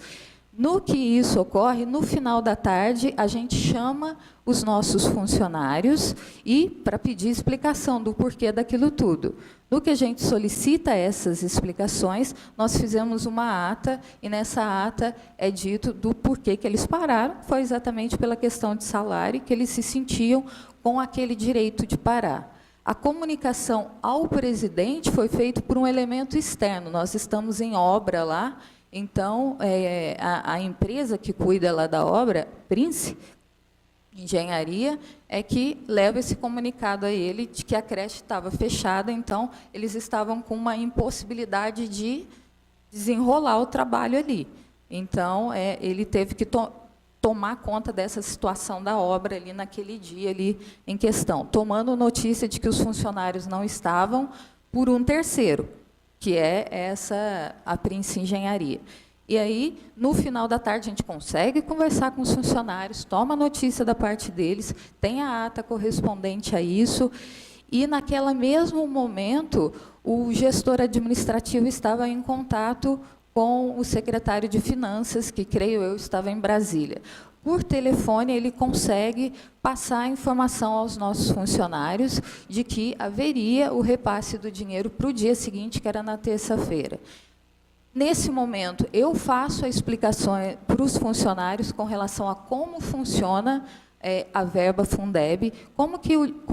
No que isso ocorre, no final da tarde, a gente chama os nossos funcionários e para pedir explicação do porquê daquilo tudo. No que a gente solicita essas explicações, nós fizemos uma ata, e nessa ata é dito do porquê que eles pararam, foi exatamente pela questão de salário, que eles se sentiam com aquele direito de parar. A comunicação ao presidente foi feita por um elemento externo, nós estamos em obra lá, então, a empresa que cuida lá da obra, Prince Engenharia, é que leva esse comunicado a ele de que a creche estava fechada, então eles estavam com uma impossibilidade de desenrolar o trabalho ali. Então, ele teve que tomar conta dessa situação da obra ali naquele dia ali em questão, tomando notícia de que os funcionários não estavam por um terceiro, que é a Prince Engenharia. E aí, no final da tarde, a gente consegue conversar com os funcionários, toma notícia da parte deles, tem a ata correspondente a isso, e naquele mesmo momento, o gestor administrativo estava em contato com o secretário de Finanças, que, creio eu, estava em Brasília. Por telefone, ele consegue passar a informação aos nossos funcionários de que haveria o repasse do dinheiro para o dia seguinte, que era na terça-feira. Nesse momento, eu faço a explicação para os funcionários com relação a como funciona a verba Fundeb, como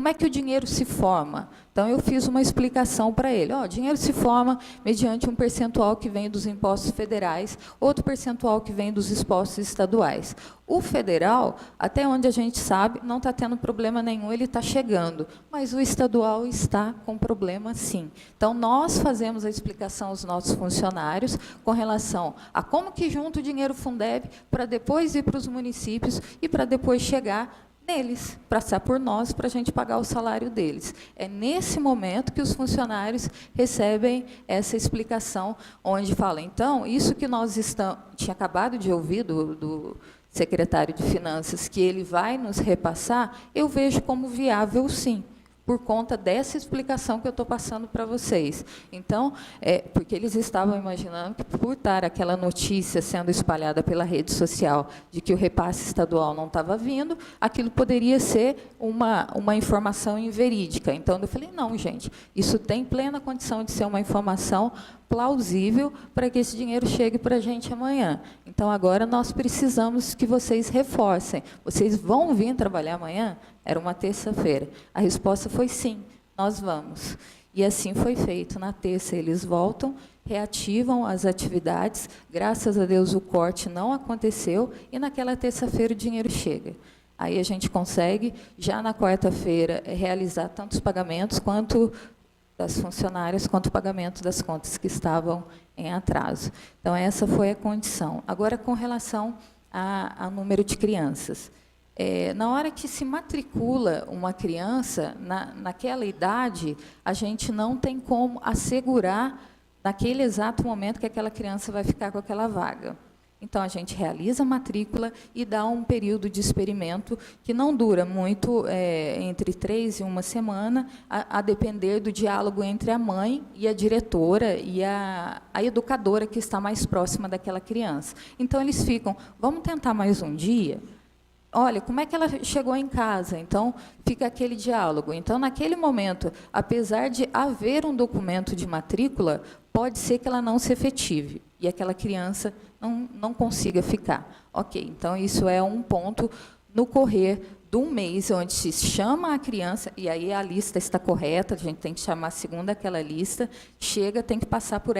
é que o dinheiro se forma. Então, eu fiz uma explicação para ele. O dinheiro se forma mediante um percentual que vem dos impostos federais, outro percentual que vem dos impostos estaduais. O federal, até onde a gente sabe, não está tendo problema nenhum, ele está chegando, mas o estadual está com problema, sim. Então, nós fazemos a explicação aos nossos funcionários com relação a como que junta o dinheiro Fundeb para depois ir para os municípios e para depois chegar neles, passar por nós, para a gente pagar o salário deles. É nesse momento que os funcionários recebem essa explicação, onde fala, então, isso que nós tinha acabado de ouvir do secretário de Finanças, que ele vai nos repassar, eu vejo como viável, sim, por conta dessa explicação que eu estou passando para vocês. Então, porque eles estavam imaginando que, por estar aquela notícia sendo espalhada pela rede social de que o repasse estadual não estava vindo, aquilo poderia ser uma informação inverídica. Então, eu falei, não, gente, isso tem plena condição de ser uma informação plausível para que esse dinheiro chegue para a gente amanhã. Então, agora nós precisamos que vocês reforcem. Vocês vão vir trabalhar amanhã? Era uma terça-feira. A resposta foi sim, nós vamos. E assim foi feito. Na terça, eles voltam, reativam as atividades. Graças a Deus, o corte não aconteceu. E naquela terça-feira, o dinheiro chega. Aí a gente consegue, já na quarta-feira, realizar tanto os pagamentos quanto das funcionárias, quanto o pagamento das contas que estavam em atraso. Então, essa foi a condição. Agora, com relação ao número de crianças. Na hora que se matricula uma criança, naquela idade, a gente não tem como assegurar, naquele exato momento, que aquela criança vai ficar com aquela vaga. Então, a gente realiza a matrícula e dá um período de experimento que não dura muito, entre 3 e 1 semana, a depender do diálogo entre a mãe e a diretora e a educadora que está mais próxima daquela criança. Então, eles ficam, vamos tentar mais um dia? Olha, como é que ela chegou em casa? Então, fica aquele diálogo. Então, naquele momento, apesar de haver um documento de matrícula, pode ser que ela não se efetive e aquela criança não consiga ficar. Ok, então isso é um ponto no correr de um mês, onde se chama a criança, e aí a lista está correta, a gente tem que chamar segundo aquela lista, chega, tem que passar por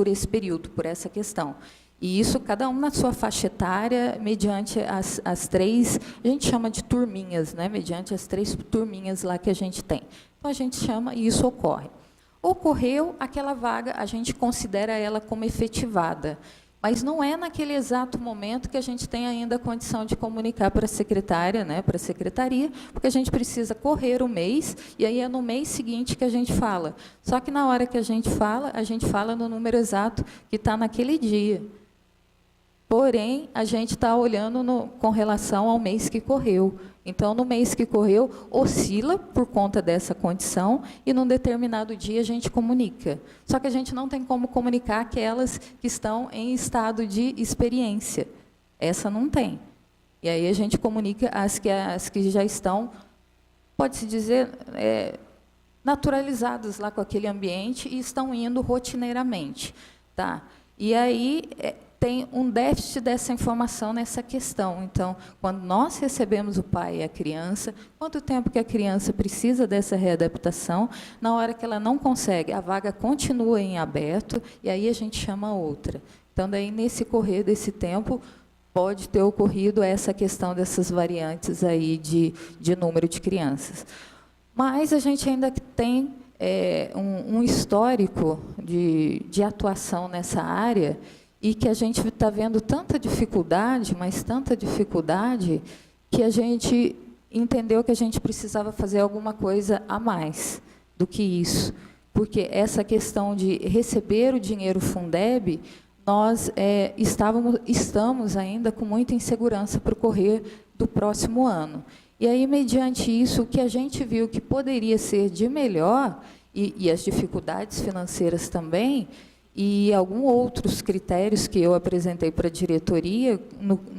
esse período, por essa questão. E isso, cada um na sua faixa etária, mediante as 3, a gente chama de turminhas, né? Mediante as 3 turminhas lá que a gente tem. Então, a gente chama e isso ocorre. Ocorreu aquela vaga, a gente considera ela como efetivada, mas não é naquele exato momento que a gente tem ainda a condição de comunicar para a secretária, né, para a secretaria, porque a gente precisa correr o mês, e aí é no mês seguinte que a gente fala. Só que na hora que a gente fala no número exato que está naquele dia. Porém, a gente está olhando com relação ao mês que correu. Então, no mês que correu, oscila por conta dessa condição e, num determinado dia, a gente comunica. Só que a gente não tem como comunicar aquelas que estão em estado de experiência. Essa não tem. E aí a gente comunica as que já estão, pode-se dizer, naturalizadas lá com aquele ambiente e estão indo rotineiramente. Tá? E aí tem um déficit dessa informação nessa questão. Então, quando nós recebemos o pai e a criança, quanto tempo que a criança precisa dessa readaptação, na hora que ela não consegue, a vaga continua em aberto, e aí a gente chama outra. Então, daí, nesse correr desse tempo, pode ter ocorrido essa questão dessas variantes aí de número de crianças. Mas a gente ainda tem um histórico de atuação nessa área, e que a gente está vendo tanta dificuldade, mas tanta dificuldade, que a gente entendeu que a gente precisava fazer alguma coisa a mais do que isso. Porque essa questão de receber o dinheiro Fundeb, nós estamos ainda com muita insegurança para o correr do próximo ano. E aí, mediante isso, o que a gente viu que poderia ser de melhor, e as dificuldades financeiras também, e alguns outros critérios que eu apresentei para a diretoria,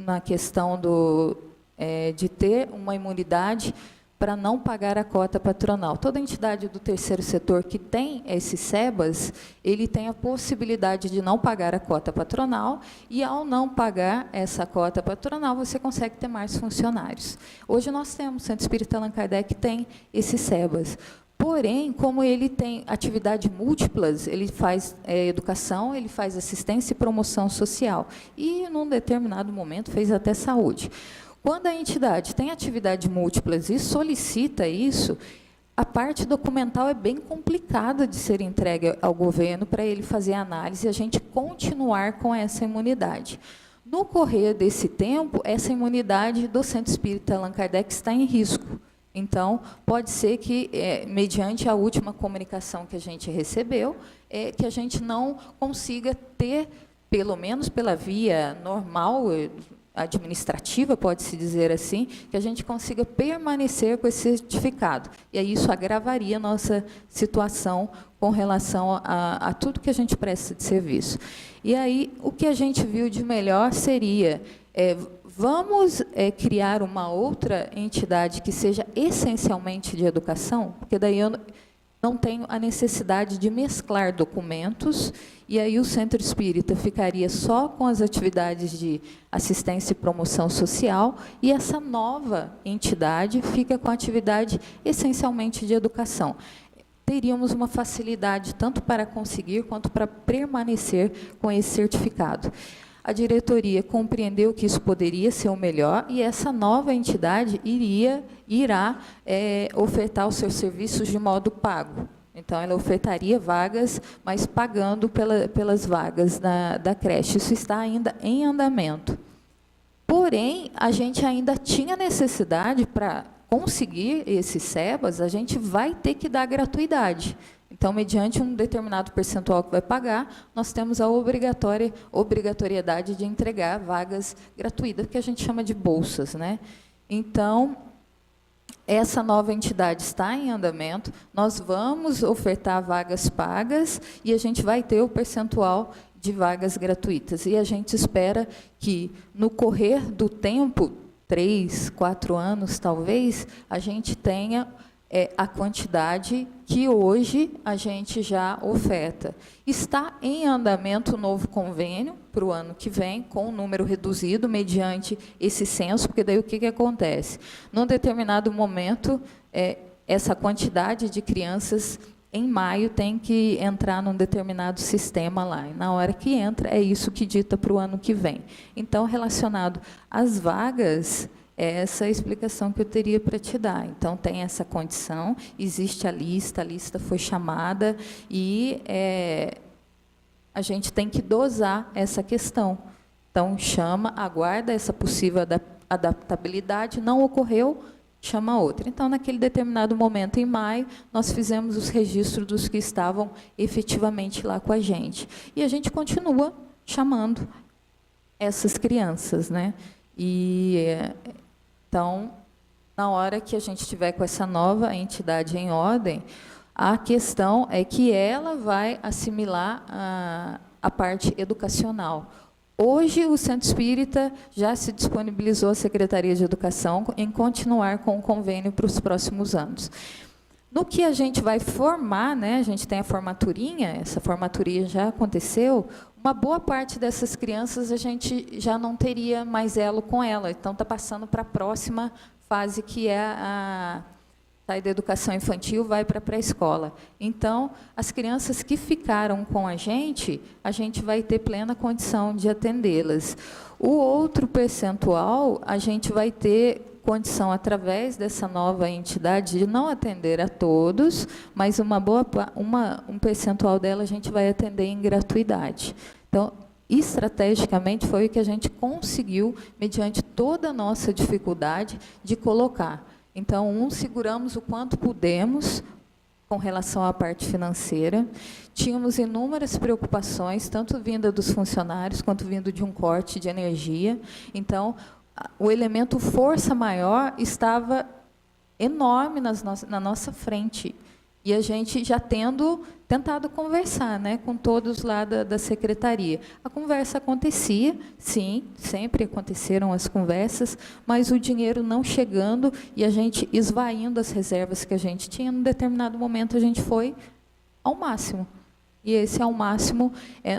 na questão de ter uma imunidade para não pagar a cota patronal. Toda entidade do terceiro setor que tem esses SEBAS, ele tem a possibilidade de não pagar a cota patronal, e ao não pagar essa cota patronal, você consegue ter mais funcionários. Hoje nós temos, o Centro Espírita Allan Kardec tem esses SEBAS. Porém, como ele tem atividades múltiplas, ele faz educação, ele faz assistência e promoção social, e, num determinado momento, fez até saúde. Quando a entidade tem atividades múltiplas e solicita isso, a parte documental é bem complicada de ser entregue ao governo para ele fazer a análise e a gente continuar com essa imunidade. No correr desse tempo, essa imunidade do Centro Espírita Allan Kardec está em risco. Então, pode ser que, mediante a última comunicação que a gente recebeu, que a gente não consiga ter, pelo menos pela via normal, administrativa, pode-se dizer assim, que a gente consiga permanecer com esse certificado. E aí isso agravaria a nossa situação com relação a tudo que a gente presta de serviço. E aí, o que a gente viu de melhor seria, vamos criar uma outra entidade que seja essencialmente de educação, porque daí eu não tenho a necessidade de mesclar documentos, e aí o Centro Espírita ficaria só com as atividades de assistência e promoção social, e essa nova entidade fica com a atividade essencialmente de educação. Teríamos uma facilidade tanto para conseguir quanto para permanecer com esse certificado. A diretoria compreendeu que isso poderia ser o melhor, e essa nova entidade irá ofertar os seus serviços de modo pago. Então, ela ofertaria vagas, mas pagando pelas vagas da creche. Isso está ainda em andamento. Porém, a gente ainda tinha necessidade, para conseguir esses SEBAS, a gente vai ter que dar gratuidade. Então, mediante um determinado percentual que vai pagar, nós temos a obrigatoriedade de entregar vagas gratuitas, que a gente chama de bolsas, né? Então, essa nova entidade está em andamento, nós vamos ofertar vagas pagas e a gente vai ter o percentual de vagas gratuitas. E a gente espera que, no correr do tempo, 3, 4 anos, talvez, a gente tenha a quantidade que hoje a gente já oferta. Está em andamento o novo convênio para o ano que vem, com um número reduzido, mediante esse censo, porque daí o que acontece? Num determinado momento, essa quantidade de crianças, em maio, tem que entrar num determinado sistema lá. E, na hora que entra, é isso que dita para o ano que vem. Então, relacionado às vagas, essa é a explicação que eu teria para te dar. Então, tem essa condição, existe a lista foi chamada, e a gente tem que dosar essa questão. Então, chama, aguarda essa possível adaptabilidade, não ocorreu, chama outra. Então, naquele determinado momento, em maio, nós fizemos os registros dos que estavam efetivamente lá com a gente. E a gente continua chamando essas crianças, né? Então, na hora que a gente estiver com essa nova entidade em ordem, a questão é que ela vai assimilar a parte educacional. Hoje, o Centro Espírita já se disponibilizou à Secretaria de Educação em continuar com o convênio para os próximos anos. No que a gente vai formar, né, a gente tem a formaturinha, essa formaturinha já aconteceu, uma boa parte dessas crianças a gente já não teria mais elo com ela, então está passando para a próxima fase, que é sai da educação infantil, vai para a pré-escola. Então, as crianças que ficaram com a gente vai ter plena condição de atendê-las. O outro percentual, a gente vai ter condição, através dessa nova entidade, de não atender a todos, mas um percentual dela a gente vai atender em gratuidade. Então, estrategicamente, foi o que a gente conseguiu, mediante toda a nossa dificuldade, de colocar. Então, seguramos o quanto pudemos com relação à parte financeira. Tínhamos inúmeras preocupações, tanto vinda dos funcionários, quanto vindo de um corte de energia. Então, o elemento força maior estava enorme na nossa frente. E a gente já tentado conversar, né, com todos lá da secretaria. A conversa acontecia, sim, sempre aconteceram as conversas, mas o dinheiro não chegando e a gente esvaindo as reservas que a gente tinha. Num determinado momento, a gente foi ao máximo. E esse ao máximo,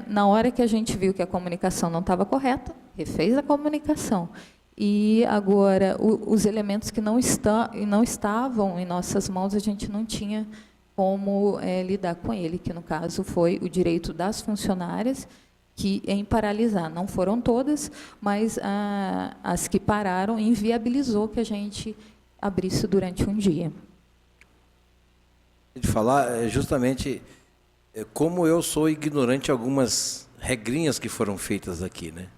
na hora que a gente viu que a comunicação não estava correta, refez a comunicação. E agora, os elementos que não estavam em nossas mãos, a gente não tinha como lidar com ele, que no caso foi o direito das funcionárias em paralisar. Não foram todas, mas as que pararam inviabilizou que a gente abrisse durante um dia. De falar justamente como eu sou ignorante de algumas regrinhas que foram feitas aqui, né?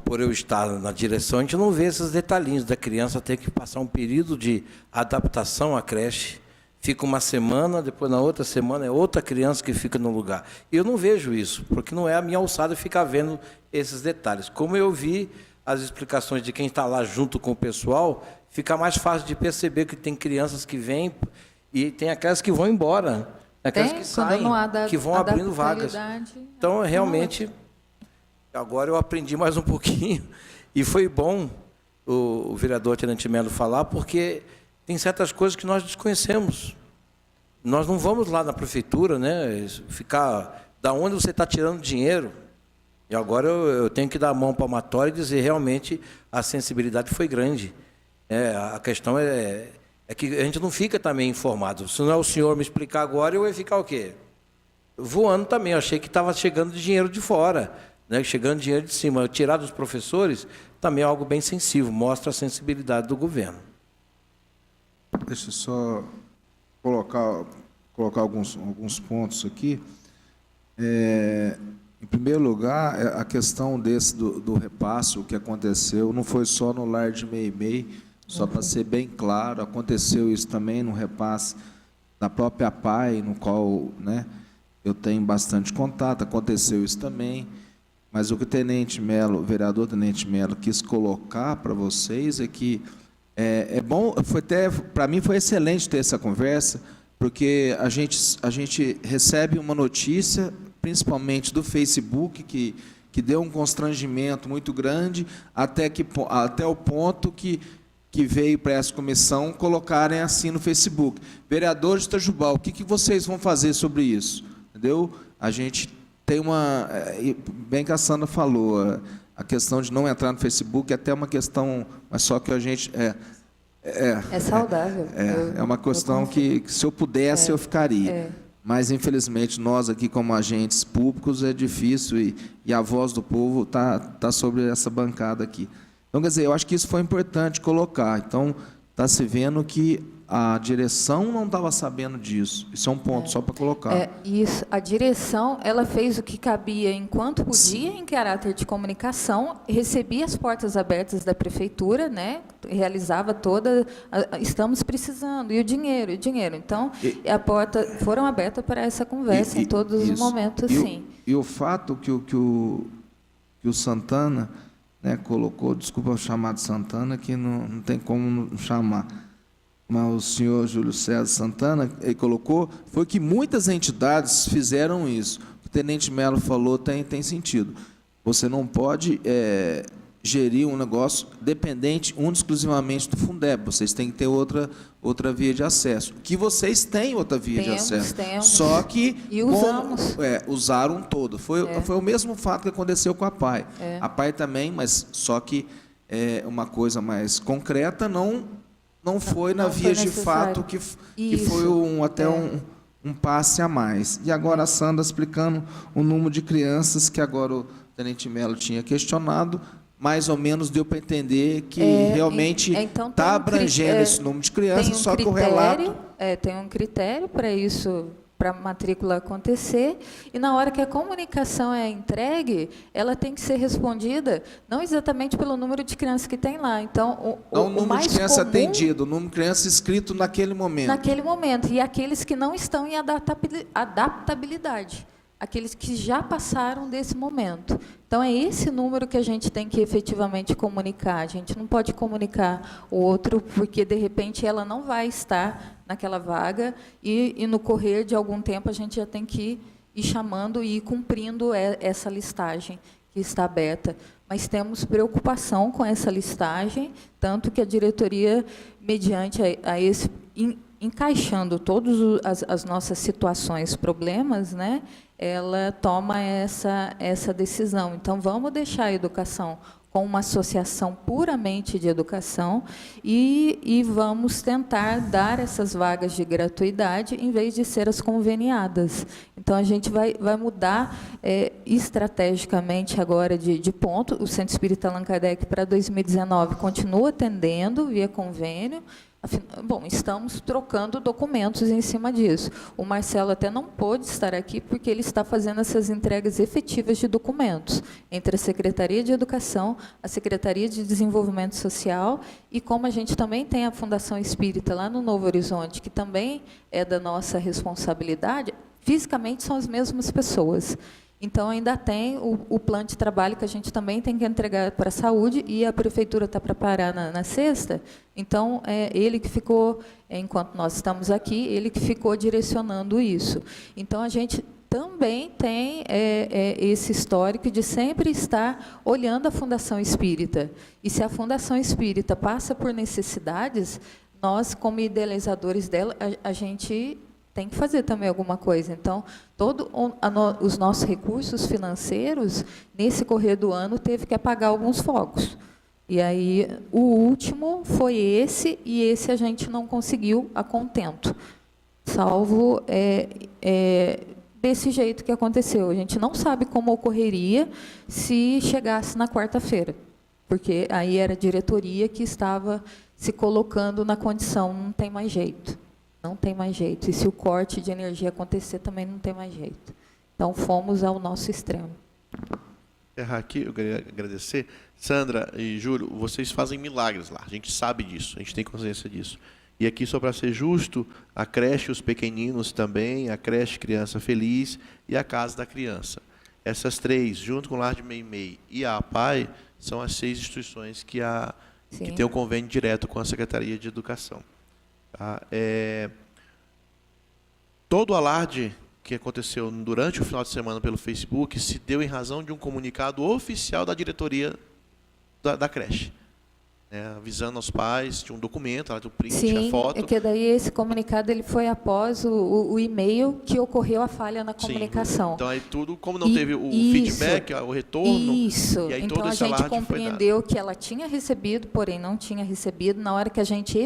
Por eu estar na direção, a gente não vê esses detalhinhos da criança ter que passar um período de adaptação à creche. Fica uma semana, depois na outra semana é outra criança que fica no lugar. Eu não vejo isso, porque não é a minha alçada ficar vendo esses detalhes. Como eu vi as explicações de quem está lá junto com o pessoal, fica mais fácil de perceber que tem crianças que vêm e tem aquelas que vão embora, aquelas que saem, que vão abrindo vagas. Então, realmente, agora eu aprendi mais um pouquinho e foi bom o vereador Tenente Melo falar, porque tem certas coisas que nós desconhecemos. Nós não vamos lá na prefeitura, né, ficar da onde você está tirando dinheiro. E agora eu tenho que dar a mão palmatória e dizer realmente a sensibilidade foi grande. A questão é que a gente não fica também informado. Se não é o senhor me explicar agora, eu ia ficar o quê? Voando também. Eu achei que estava chegando dinheiro de fora, né, chegando dinheiro de cima. Tirar dos professores também é algo bem sensível, mostra a sensibilidade do governo. Deixa eu só colocar alguns pontos aqui. Em primeiro lugar, a questão do repasse, o que aconteceu, não foi só no lar de Meimei, só para ser bem claro, aconteceu isso também no repasse da própria PAI, no qual, né, eu tenho bastante contato, aconteceu isso também, mas o que o vereador Tenente Melo quis colocar para vocês é que é bom, para mim foi excelente ter essa conversa, porque a gente recebe uma notícia, principalmente do Facebook, que deu um constrangimento muito grande, até o ponto que veio para essa comissão colocarem assim no Facebook. Vereador de Itajubá, o que vocês vão fazer sobre isso? Entendeu? A gente tem bem que a Sandra falou, a questão de não entrar no Facebook é até uma questão, mas só que a gente... É saudável. É uma questão que, se eu pudesse, eu ficaria. Mas, infelizmente, nós aqui, como agentes públicos, é difícil, e a voz do povo está sobre essa bancada aqui. Então, quer dizer, eu acho que isso foi importante colocar. Então, está se vendo que a direção não estava sabendo disso. Isso é um ponto, só para colocar. Isso. A direção, ela fez o que cabia enquanto podia, em caráter de comunicação, recebia as portas abertas da prefeitura, né, realizava estamos precisando, e o dinheiro. Então, a porta foram abertas para essa conversa em todos os momentos, sim. E o fato que o Santana, né, colocou, desculpa o chamado Santana, que não tem como não chamar, mas o senhor Júlio César Santana colocou, foi que muitas entidades fizeram isso. O que o Tenente Melo falou tem sentido. Você não pode gerir um negócio dependente exclusivamente do Fundeb. Vocês têm que ter outra via de acesso. Que vocês têm outra via de acesso. Temos. Só que usamos. Usaram todo. Foi o mesmo fato que aconteceu com a PAI. A PAI também, mas só que uma coisa mais concreta não foi na via de fato que foi um passe a mais. E agora a Sandra explicando o número de crianças que agora o Tenente Melo tinha questionado, mais ou menos deu para entender que realmente está abrangendo esse número de crianças, só que o relato... Tem um critério para isso para a matrícula acontecer, e na hora que a comunicação é entregue, ela tem que ser respondida não exatamente pelo número de crianças que tem lá. Então, Não o número mais de criança comum, atendido, o número de criança inscrito naquele momento. naquele momento, e aqueles que não estão em adaptabilidade, aqueles que já passaram desse momento. Então, é esse número que a gente tem que efetivamente comunicar. A gente não pode comunicar o outro, porque, de repente, ela não vai estar naquela vaga, e no correr de algum tempo a gente já tem que ir chamando e ir cumprindo essa listagem que está aberta. Mas temos preocupação com essa listagem, tanto que a diretoria, mediante a esse, encaixando todas as nossas situações, problemas, né, ela toma essa decisão. Então, vamos deixar a educação com uma associação puramente de educação e vamos tentar dar essas vagas de gratuidade em vez de ser as conveniadas. Então, a gente vai mudar estrategicamente agora de ponto. O Centro Espírita Allan Kardec, para 2019, continua atendendo via convênio. Bom, estamos trocando documentos em cima disso. O Marcelo até não pôde estar aqui porque ele está fazendo essas entregas efetivas de documentos entre a Secretaria de Educação, a Secretaria de Desenvolvimento Social, e como a gente também tem a Fundação Espírita lá no Novo Horizonte, que também é da nossa responsabilidade, fisicamente são as mesmas pessoas. Então, ainda tem o plano de trabalho que a gente também tem que entregar para a saúde, e a prefeitura está para parar na sexta. Então, ele que ficou, enquanto nós estamos aqui, ele que ficou direcionando isso. Então, a gente também tem esse histórico de sempre estar olhando a Fundação Espírita. E se a Fundação Espírita passa por necessidades, nós, como idealizadores dela, a gente tem que fazer também alguma coisa. Então, todos os nossos recursos financeiros, nesse correr do ano, teve que apagar alguns fogos. E aí, o último foi esse, e esse a gente não conseguiu a contento, salvo desse jeito que aconteceu. A gente não sabe como ocorreria se chegasse na quarta-feira, porque aí era a diretoria que estava se colocando na condição, não tem mais jeito. Não tem mais jeito. E se o corte de energia acontecer, também não tem mais jeito. Então, fomos ao nosso extremo. Aqui, eu queria agradecer. Sandra e Júlio, vocês fazem milagres lá. A gente sabe disso, a gente tem consciência disso. E aqui, só para ser justo, a creche Os Pequeninos também, a creche Criança Feliz e a Casa da Criança. Essas três, junto com o Lar de Meimei e a APAI, são as 6 instituições que têm um convênio direto com a Secretaria de Educação. Tá? Todo o alarde que aconteceu durante o final de semana pelo Facebook se deu em razão de um comunicado oficial da diretoria da creche, avisando aos pais, de um documento, ela tem o print, a foto. Sim, que daí esse comunicado ele foi após o e-mail que ocorreu a falha na comunicação. Sim, então, aí tudo, como não teve o feedback, o retorno... Isso, e aí então todo a esse gente alarde compreendeu que ela tinha recebido, porém não tinha recebido. Na hora que a gente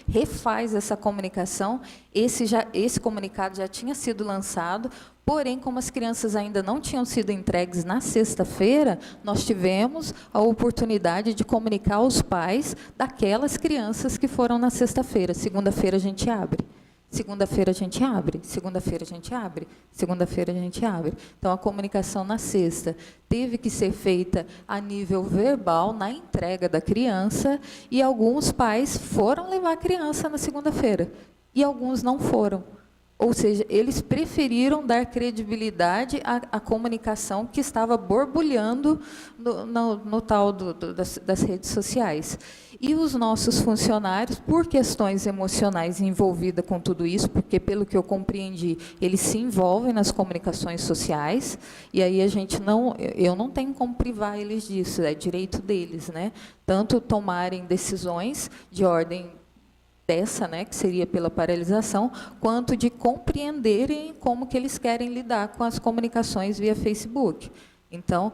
refaz essa comunicação, esse comunicado já tinha sido lançado, porém, como as crianças ainda não tinham sido entregues na sexta-feira, nós tivemos a oportunidade de comunicar aos pais daquelas crianças que foram na sexta-feira. Segunda-feira a gente abre. Segunda-feira a gente abre, segunda-feira a gente abre, segunda-feira a gente abre. Então, a comunicação na sexta teve que ser feita a nível verbal, na entrega da criança, e alguns pais foram levar a criança na segunda-feira, e alguns não foram. Ou seja, eles preferiram dar credibilidade à comunicação que estava borbulhando no tal das redes sociais. E os nossos funcionários, por questões emocionais envolvidas com tudo isso, porque, pelo que eu compreendi, eles se envolvem nas comunicações sociais, e aí eu não tenho como privar eles disso, é direito deles, né? Tanto tomarem decisões de ordem dessa, que seria pela paralisação, quanto de compreenderem como que eles querem lidar com as comunicações via Facebook. Então,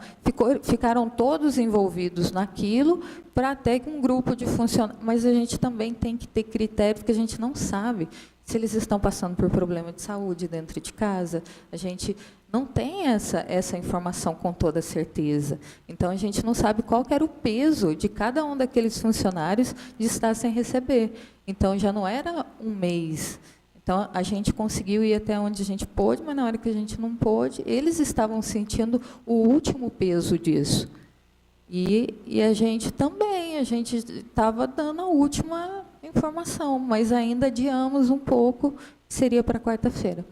ficaram todos envolvidos naquilo, para até que um grupo de funcionários... Mas a gente também tem que ter critério, porque a gente não sabe se eles estão passando por problema de saúde dentro de casa. A gente não tem essa informação com toda certeza. Então, a gente não sabe qual que era o peso de cada um daqueles funcionários de estar sem receber. Então, já não era um mês. Então, a gente conseguiu ir até onde a gente pôde, mas na hora que a gente não pôde, eles estavam sentindo o último peso disso. E a gente também, a gente estava dando a última informação, mas ainda adiamos um pouco, seria para quarta-feira.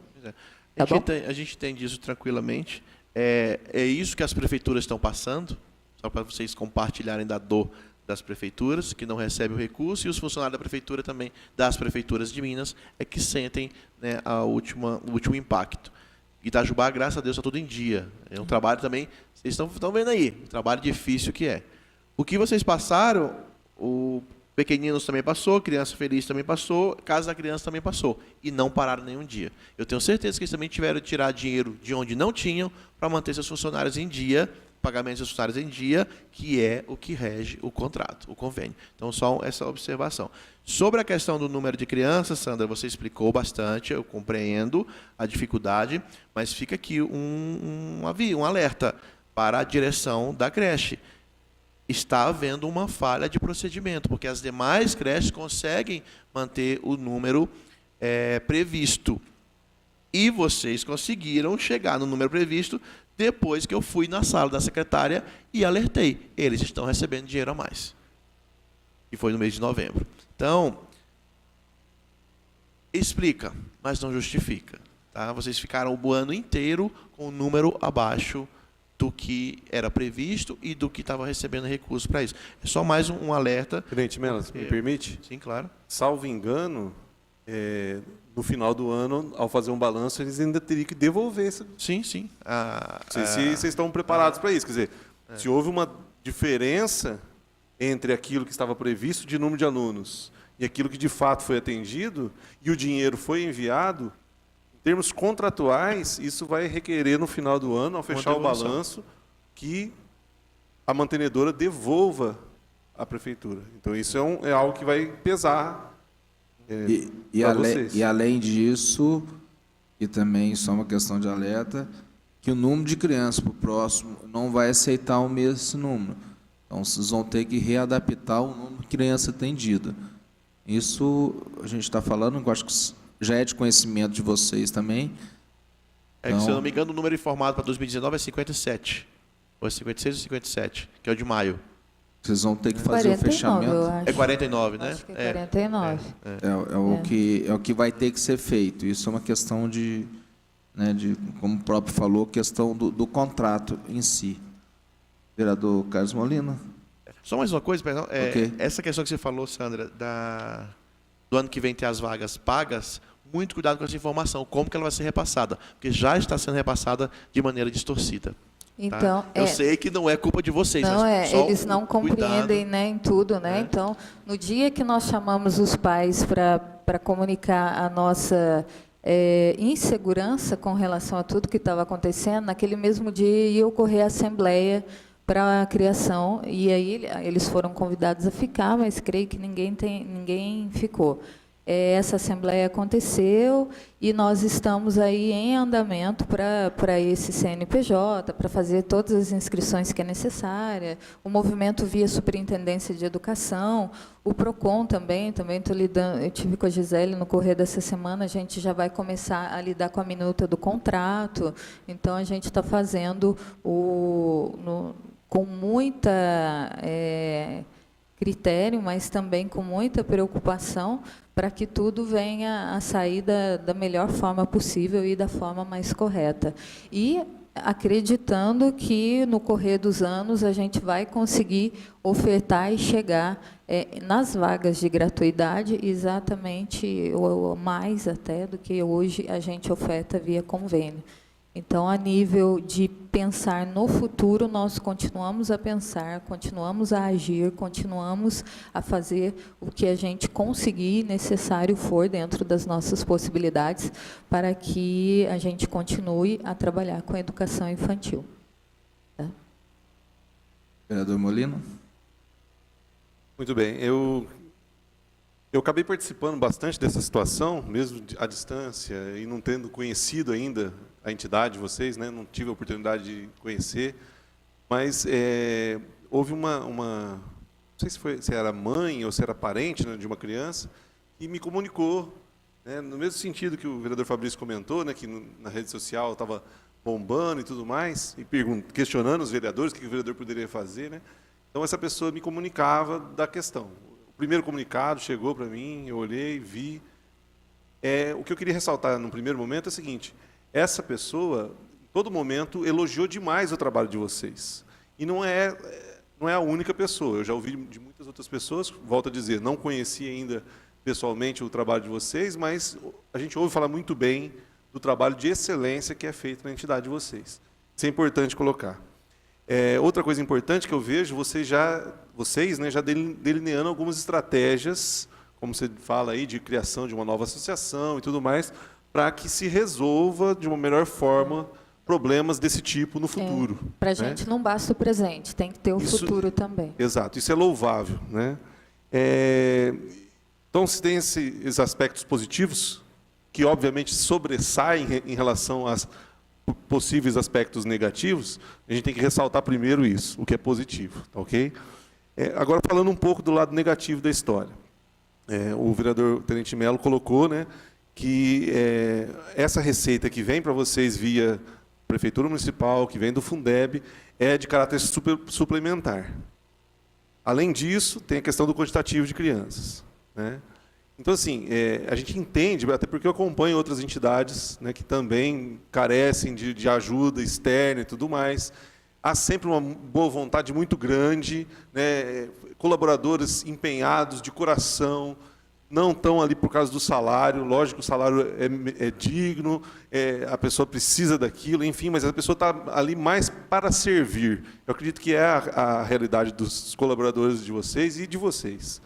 Tá bom? A gente entende isso tranquilamente. É isso que as prefeituras estão passando, só para vocês compartilharem da dor das prefeituras, que não recebem o recurso, e os funcionários da prefeitura também, das prefeituras de Minas, é que sentem, né, o último impacto. Itajubá, graças a Deus, está tudo em dia. É um trabalho também, vocês estão vendo aí, um trabalho difícil que é. O que vocês passaram, o Pequeninos também passou, Criança Feliz também passou, Casa da Criança também passou. E não pararam nenhum dia. Eu tenho certeza que eles também tiveram que tirar dinheiro de onde não tinham para manter seus funcionários em dia, pagamento dos funcionários em dia, que é o que rege o contrato, o convênio. Então, só essa observação. Sobre a questão do número de crianças, Sandra, você explicou bastante, eu compreendo a dificuldade, mas fica aqui um alerta para a direção da creche. Está havendo uma falha de procedimento, porque as demais creches conseguem manter o número previsto. E vocês conseguiram chegar no número previsto depois que eu fui na sala da secretária e alertei. Eles estão recebendo dinheiro a mais. E foi no mês de novembro. Então, explica, mas não justifica. Tá? Vocês ficaram o ano inteiro com o número abaixo do que era previsto e do que estava recebendo recurso para isso. É só mais um alerta. Tenente Melas, me permite? Sim, claro. Salvo engano, no final do ano, ao fazer um balanço, eles ainda teriam que devolver esse. Sim, sim. Não sei se vocês estão preparados para isso. Quer dizer, se houve uma diferença entre aquilo que estava previsto de número de alunos e aquilo que de fato foi atendido, e o dinheiro foi enviado, em termos contratuais, isso vai requerer no final do ano, ao fechar o balanço, que a mantenedora devolva à prefeitura. Então, isso é algo que vai pesar para vocês. E além disso, e também só uma questão de alerta, que o número de crianças para o próximo não vai aceitar o mesmo número. Então, vocês vão ter que readaptar o número de criança atendida. Isso a gente está falando, eu acho que já é de conhecimento de vocês também. Que, se eu não me engano, o número informado para 2019 é 57. Ou é 56 ou 57, que é o de maio. Vocês vão ter que fazer 49, o fechamento. eu acho. É 49, né? Acho que é 49. É o que vai ter que ser feito. Isso é uma questão de, como o próprio falou, questão do contrato em si. Vereador Carlos Molina. Só mais uma coisa, perdão. Ok. Essa questão que você falou, Sandra, do ano que vem ter as vagas pagas, muito cuidado com essa informação, como que ela vai ser repassada, porque já está sendo repassada de maneira distorcida. Então, tá? Eu sei que não é culpa de vocês. Não, mas só eles não compreendem, né, em tudo, né? Então, no dia que nós chamamos os pais para comunicar a nossa insegurança com relação a tudo que estava acontecendo, naquele mesmo dia ia ocorrer a assembleia para a criação, e aí eles foram convidados a ficar, mas creio que ninguém ficou. Essa assembleia aconteceu e nós estamos aí em andamento para esse CNPJ, para fazer todas as inscrições que é necessária, o movimento via Superintendência de Educação, o PROCON também estou lidando, eu tive com a Gisele no correr dessa semana, a gente já vai começar a lidar com a minuta do contrato, então a gente está fazendo com muita critério, mas também com muita preocupação para que tudo venha a sair da melhor forma possível e da forma mais correta. E acreditando que, no correr dos anos, a gente vai conseguir ofertar e chegar nas vagas de gratuidade exatamente, ou mais até, do que hoje a gente oferta via convênio. Então, a nível de pensar no futuro, nós continuamos a pensar, continuamos a agir, continuamos a fazer o que a gente conseguir necessário for dentro das nossas possibilidades para que a gente continue a trabalhar com a educação infantil. Tá? Vereador Molina. Muito bem. Eu acabei participando bastante dessa situação, mesmo à distância, e não tendo conhecido ainda a entidade de vocês, né? Não tive a oportunidade de conhecer, mas houve não sei se era mãe ou se era parente, né, de uma criança, e me comunicou né? No mesmo sentido que o vereador Fabrício comentou, né, que na rede social estava bombando e tudo mais, e questionando os vereadores o que o vereador poderia fazer, né? Então, essa pessoa me comunicava da questão. O primeiro comunicado chegou para mim, eu olhei, vi. O que eu queria ressaltar no primeiro momento é o seguinte: essa pessoa, em todo momento, elogiou demais o trabalho de vocês. E não é a única pessoa. Eu já ouvi de muitas outras pessoas, volto a dizer, não conheci ainda pessoalmente o trabalho de vocês, mas a gente ouve falar muito bem do trabalho de excelência que é feito na entidade de vocês. Isso é importante colocar. Outra coisa importante que eu vejo, vocês, né, já delineando algumas estratégias, como você fala aí, de criação de uma nova associação e tudo mais, para que se resolva de uma melhor forma problemas desse tipo no futuro. Para a né? gente não basta o presente, tem que ter o futuro também. Exato, isso é louvável. Né? Então, se tem esses aspectos positivos, que obviamente sobressaem em relação aos possíveis aspectos negativos, a gente tem que ressaltar primeiro isso, o que é positivo, tá ok? Agora, falando um pouco do lado negativo da história. O vereador Tenente Melo colocou, né, que essa receita que vem para vocês via Prefeitura Municipal, que vem do Fundeb, é de caráter suplementar. Além disso, tem a questão do quantitativo de crianças. Né? Então, assim, a gente entende, até porque eu acompanho outras entidades, né, que também carecem de ajuda externa e tudo mais. Há sempre uma boa vontade muito grande, né, colaboradores empenhados, de coração, não estão ali por causa do salário. Lógico que o salário é digno, a pessoa precisa daquilo, enfim, mas a pessoa está ali mais para servir. Eu acredito que é a realidade dos colaboradores de vocês e de vocês.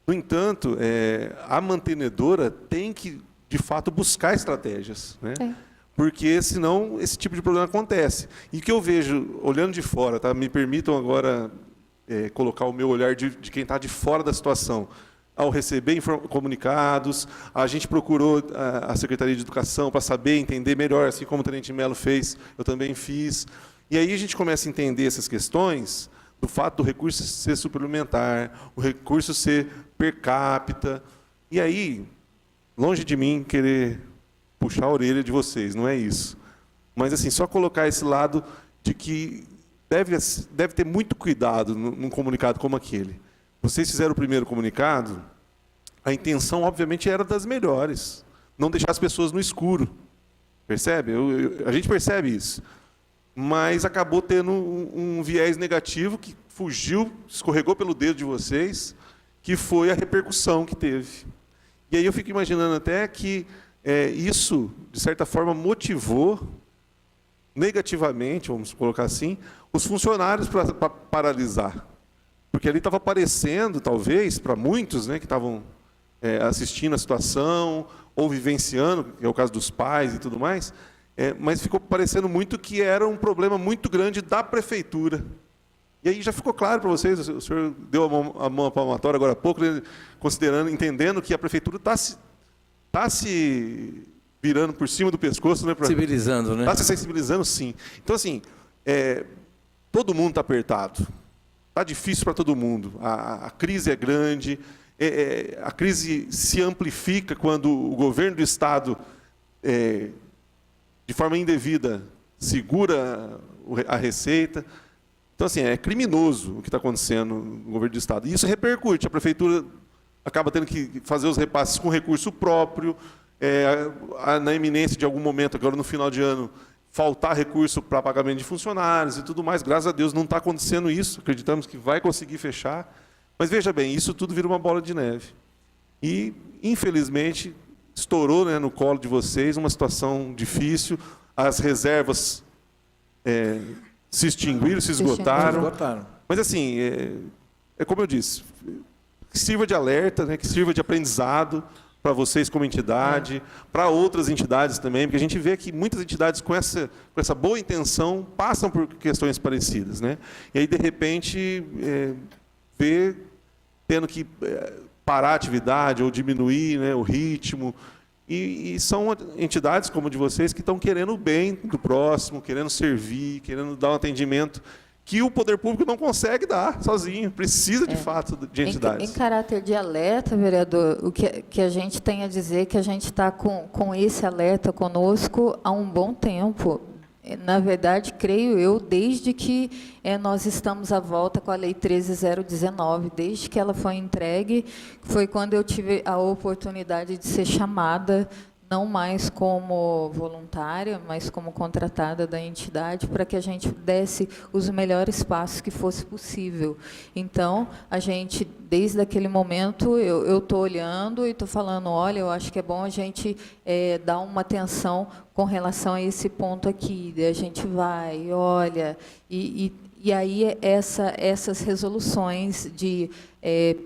No entanto, a mantenedora tem que, de fato, buscar estratégias, né? Porque, senão, esse tipo de problema acontece. E o que eu vejo, olhando de fora, tá? Me permitam agora colocar o meu olhar de quem está de fora da situação. Ao receber comunicados, a gente procurou a Secretaria de Educação para saber, entender melhor, assim como o Tenente Melo fez, eu também fiz. E aí a gente começa a entender essas questões, do fato do recurso ser suplementar, o recurso ser per capita. E aí, longe de mim querer puxar a orelha de vocês, não é isso. Mas, assim, só colocar esse lado de que deve ter muito cuidado num comunicado como aquele. Vocês fizeram o primeiro comunicado, a intenção, obviamente, era das melhores. Não deixar as pessoas no escuro. Percebe? A gente percebe isso. Mas acabou tendo um viés negativo que fugiu, escorregou pelo dedo de vocês, que foi a repercussão que teve. E aí eu fico imaginando até que isso, de certa forma, motivou negativamente, vamos colocar assim, os funcionários para paralisar. Porque ali estava aparecendo, talvez, para muitos, né, que estavam assistindo a situação, ou vivenciando, que é o caso dos pais e tudo mais, mas ficou parecendo muito que era um problema muito grande da prefeitura. E aí já ficou claro para vocês, o senhor deu a mão palmatória agora há pouco, né, entendendo que a prefeitura está se virando por cima do pescoço, né? Sensibilizando, né? Está se sensibilizando, sim. Então, assim, todo mundo está apertado. Está difícil para todo mundo. A crise é grande, a crise se amplifica quando o governo do Estado, de forma indevida, segura a receita. Então, assim, é criminoso o que está acontecendo no governo do Estado. E isso repercute. A prefeitura acaba tendo que fazer os repasses com recurso próprio, na iminência de algum momento, agora no final de ano, faltar recurso para pagamento de funcionários e tudo mais. Graças a Deus não está acontecendo isso, acreditamos que vai conseguir fechar. Mas veja bem, isso tudo vira uma bola de neve. E, infelizmente, estourou, né, no colo de vocês uma situação difícil, as reservas se extinguiram, se esgotaram. Mas, assim, como eu disse, que sirva de alerta, né, que sirva de aprendizado para vocês como entidade, para outras entidades também, porque a gente vê que muitas entidades com essa boa intenção passam por questões parecidas, né? E aí, de repente, vê tendo que parar a atividade ou diminuir, né, o ritmo. E são entidades como a de vocês que estão querendo o bem do próximo, querendo servir, querendo dar um atendimento que o poder público não consegue dar sozinho, precisa de fato de entidades. Em caráter de alerta, vereador, o que a gente tem a dizer é que a gente está com esse alerta conosco há um bom tempo. Na verdade, creio eu, desde que nós estamos à volta com a Lei 13.019, desde que ela foi entregue, foi quando eu tive a oportunidade de ser chamada, não mais como voluntária, mas como contratada da entidade, para que a gente desse os melhores passos que fosse possível. Então, a gente, desde aquele momento, eu estou olhando e estou falando, olha, eu acho que é bom a gente dar uma atenção com relação a esse ponto aqui. Daí a gente vai, olha, e aí essas resoluções de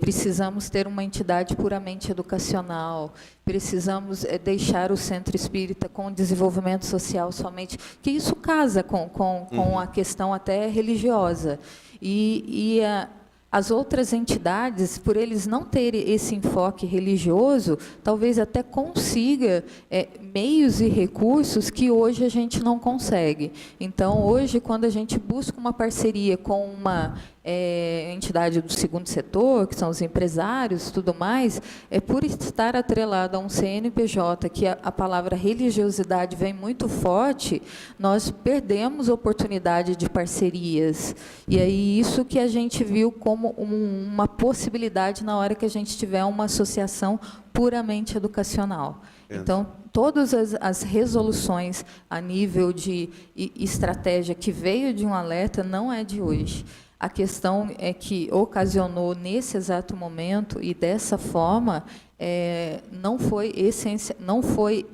precisamos ter uma entidade puramente educacional, precisamos deixar o centro espírita com desenvolvimento social somente, que isso casa com a questão até religiosa. As outras entidades, por eles não terem esse enfoque religioso, talvez até consiga meios e recursos que hoje a gente não consegue. Então, hoje, quando a gente busca uma parceria com uma entidade do segundo setor, que são os empresários, tudo mais, por estar atrelado a um CNPJ, que a palavra religiosidade vem muito forte, nós perdemos oportunidade de parcerias. E aí isso que a gente viu como uma possibilidade na hora que a gente tiver uma associação puramente educacional. Então, todas as resoluções a nível de estratégia que veio de um alerta não é de hoje. A questão é que ocasionou nesse exato momento e dessa forma não foi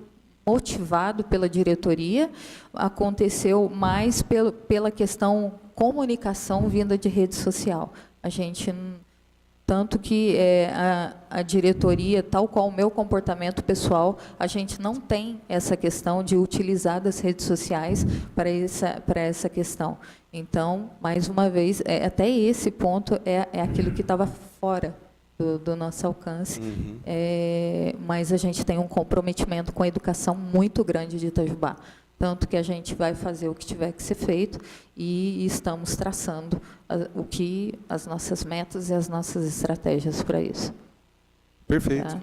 motivado pela diretoria, aconteceu mais pela questão comunicação vinda de rede social. A gente tanto que a diretoria, tal qual o meu comportamento pessoal, a gente não tem essa questão de utilizar das redes sociais para essa questão. Então, mais uma vez, até esse ponto é aquilo que estava fora do nosso alcance, mas a gente tem um comprometimento com a educação muito grande de Itajubá, tanto que a gente vai fazer o que tiver que ser feito e estamos traçando as nossas metas e as nossas estratégias para isso. Perfeito. Tá?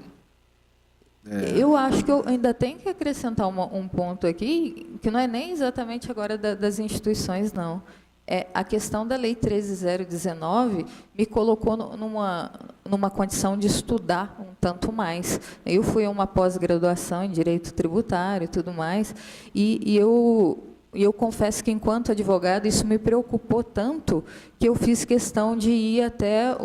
Eu acho que eu ainda tenho que acrescentar um ponto aqui, que não é nem exatamente agora das instituições, não. A questão da Lei 13.019 me colocou numa condição de estudar um tanto mais. Eu fui a uma pós-graduação em Direito Tributário e tudo mais, e eu confesso que, enquanto advogado, isso me preocupou tanto que eu fiz questão de ir até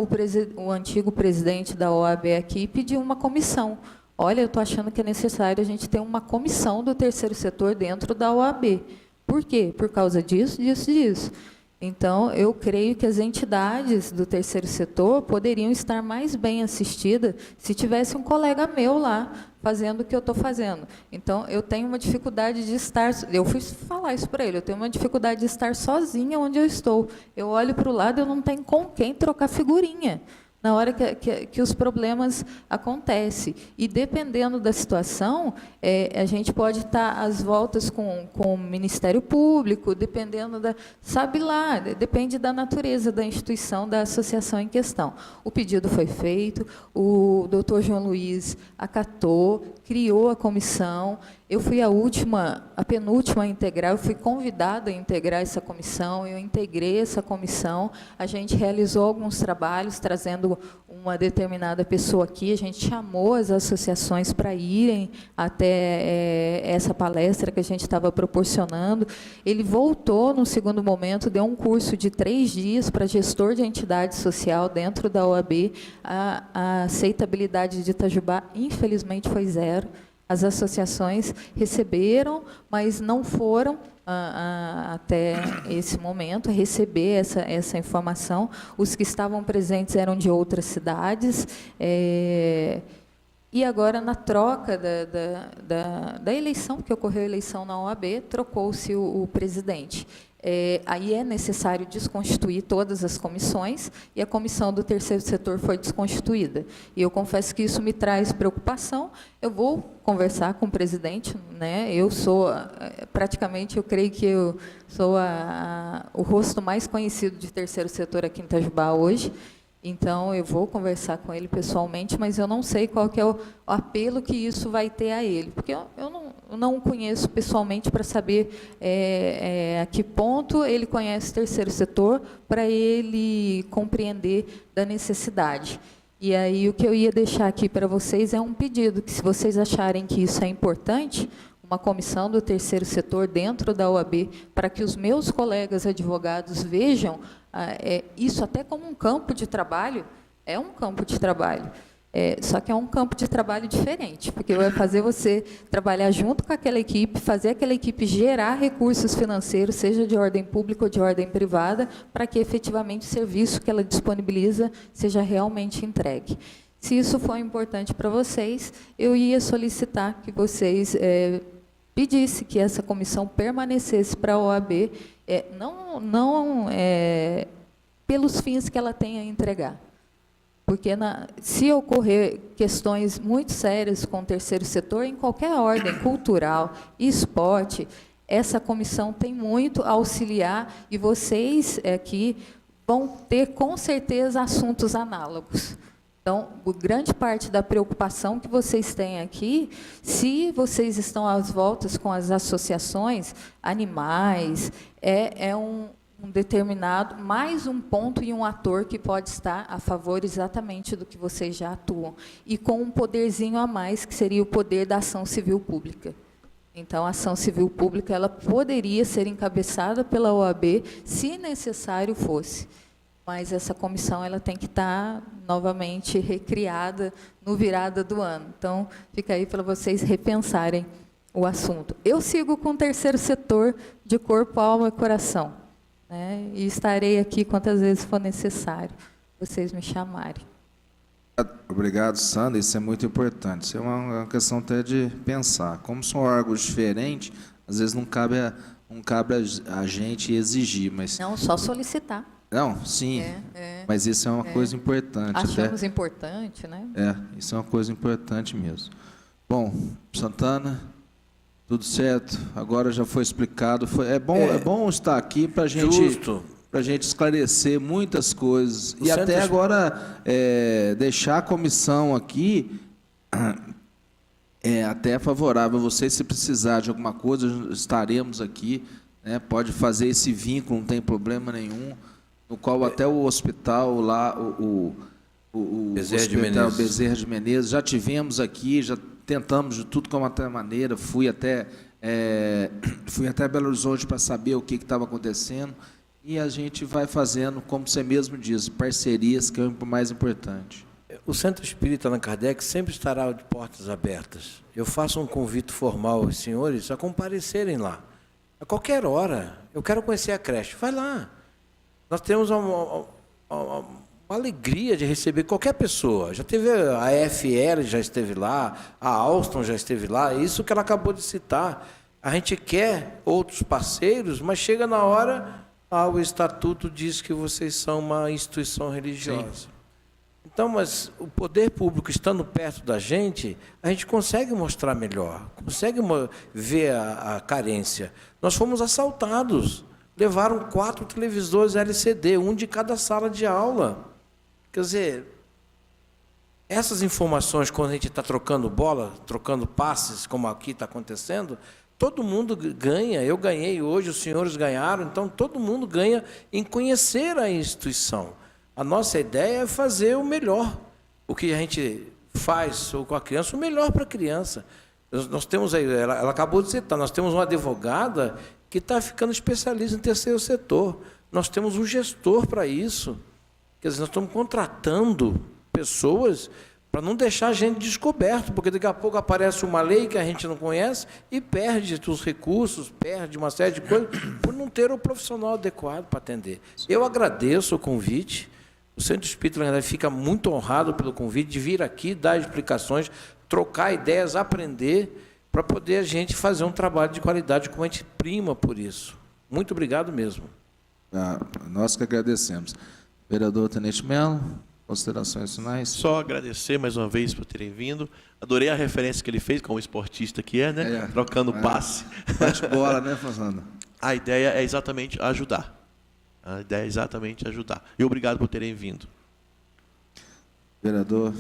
o antigo presidente da OAB aqui e pedir uma comissão. Olha, eu estou achando que é necessário a gente ter uma comissão do terceiro setor dentro da OAB. Por quê? Por causa disso, disso, disso. Então, eu creio que as entidades do terceiro setor poderiam estar mais bem assistidas se tivesse um colega meu lá fazendo o que eu estou fazendo. Então, eu tenho uma dificuldade de estar... Eu fui falar isso para ele, eu tenho uma dificuldade de estar sozinha onde eu estou. Eu olho para o lado e eu não tenho com quem trocar figurinha na hora que os problemas acontecem. E, dependendo da situação, a gente pode estar às voltas com o Ministério Público, dependendo sabe lá, depende da natureza da instituição, da associação em questão. O pedido foi feito, o doutor João Luiz acatou, criou a comissão. Eu fui a penúltima a integrar, eu fui convidada a integrar essa comissão, eu integrei essa comissão, a gente realizou alguns trabalhos, trazendo uma determinada pessoa aqui, a gente chamou as associações para irem até essa palestra que a gente estava proporcionando. Ele voltou, no segundo momento, deu um curso de 3 dias para gestor de entidade social dentro da OAB. A aceitabilidade de Itajubá, infelizmente, foi 0. As associações receberam, mas não foram até esse momento receber essa informação. Os que estavam presentes eram de outras cidades. E agora, na troca da eleição, porque ocorreu a eleição na OAB, trocou-se o presidente. Aí é necessário desconstituir todas as comissões, e a comissão do terceiro setor foi desconstituída. E eu confesso que isso me traz preocupação. Eu vou conversar com o presidente, né? Eu sou, praticamente, eu creio que eu sou o rosto mais conhecido de terceiro setor aqui em Itajubá hoje. Então, eu vou conversar com ele pessoalmente, mas eu não sei qual que é o apelo que isso vai ter a ele, porque eu não o conheço pessoalmente para saber a que ponto ele conhece o terceiro setor para ele compreender da necessidade. E aí, o que eu ia deixar aqui para vocês é um pedido, que se vocês acharem que isso é importante, uma comissão do terceiro setor dentro da OAB, para que os meus colegas advogados vejam isso até como um campo de trabalho. É um campo de trabalho, só que é um campo de trabalho diferente, porque vai fazer você trabalhar junto com aquela equipe, fazer aquela equipe gerar recursos financeiros, seja de ordem pública ou de ordem privada, para que efetivamente o serviço que ela disponibiliza seja realmente entregue. Se isso for importante para vocês, eu ia solicitar que vocês pedissem que essa comissão permanecesse para a OAB, não pelos fins que ela tem a entregar. Porque se ocorrer questões muito sérias com o terceiro setor, em qualquer ordem, cultural, esporte, essa comissão tem muito a auxiliar, e vocês aqui vão ter, com certeza, assuntos análogos. Então, grande parte da preocupação que vocês têm aqui, se vocês estão às voltas com as associações, animais, é um determinado, mais um ponto e um ator que pode estar a favor exatamente do que vocês já atuam. E com um poderzinho a mais, que seria o poder da ação civil pública. Então, a ação civil pública ela poderia ser encabeçada pela OAB, se necessário fosse. Mas essa comissão ela tem que estar novamente recriada no virada do ano. Então, fica aí para vocês repensarem o assunto. Eu sigo com o terceiro setor de corpo, alma e coração, né? E estarei aqui quantas vezes for necessário, vocês me chamarem. Obrigado, Sandra. Isso é muito importante. Isso é uma questão até de pensar. Como são órgãos diferentes, às vezes não cabe a gente exigir, mas... Não, só solicitar. Não, sim, mas isso é uma coisa importante. Achamos importante, né? Isso é uma coisa importante mesmo. Bom, Santana, tudo certo, agora já foi explicado. É bom estar aqui para a gente esclarecer muitas coisas. E até agora deixar a comissão aqui até favorável a vocês. Se precisar de alguma coisa, estaremos aqui. Né? Pode fazer esse vínculo, não tem problema nenhum. No qual até o hospital lá, o hospital Bezerra de Menezes, já tivemos aqui, já tentamos de tudo como até maneira, fui até Belo Horizonte para saber o que estava acontecendo, e a gente vai fazendo, como você mesmo diz, parcerias, que é o mais importante. O Centro Espírita Allan Kardec sempre estará de portas abertas. Eu faço um convite formal aos senhores a comparecerem lá. A qualquer hora, eu quero conhecer a creche, vai lá. Nós temos uma alegria de receber qualquer pessoa. Já teve a EFL, já esteve lá, a Alstom já esteve lá, é isso que ela acabou de citar. A gente quer outros parceiros, mas chega na hora, o estatuto diz que vocês são uma instituição religiosa. Sim. Então, mas o poder público estando perto da gente, a gente consegue mostrar melhor, consegue ver a carência. Nós fomos assaltados. Levaram 4 televisores LCD, um de cada sala de aula. Quer dizer, essas informações, quando a gente está trocando bola, trocando passes, como aqui está acontecendo, todo mundo ganha. Eu ganhei hoje, os senhores ganharam, então todo mundo ganha em conhecer a instituição. A nossa ideia é fazer o melhor. O que a gente faz com a criança, o melhor para a criança. Nós temos aí, ela acabou de citar, nós temos uma advogada que está ficando especialista em terceiro setor. Nós temos um gestor para isso. Quer dizer, nós estamos contratando pessoas para não deixar a gente descoberto, porque daqui a pouco aparece uma lei que a gente não conhece e perde os recursos, perde uma série de coisas, por não ter o profissional adequado para atender. Eu agradeço o convite. O Centro Espírita fica muito honrado pelo convite de vir aqui, dar explicações, trocar ideias, aprender, para poder a gente fazer um trabalho de qualidade, como a gente prima por isso. Muito obrigado mesmo. Nós que agradecemos. Vereador Tenente Melo, considerações finais? Só agradecer mais uma vez por terem vindo. Adorei a referência que ele fez, como esportista que é, né? Trocando passe. Bate bola, né, Fernando? A ideia é exatamente ajudar. A ideia é exatamente ajudar. E obrigado por terem vindo. Vereador,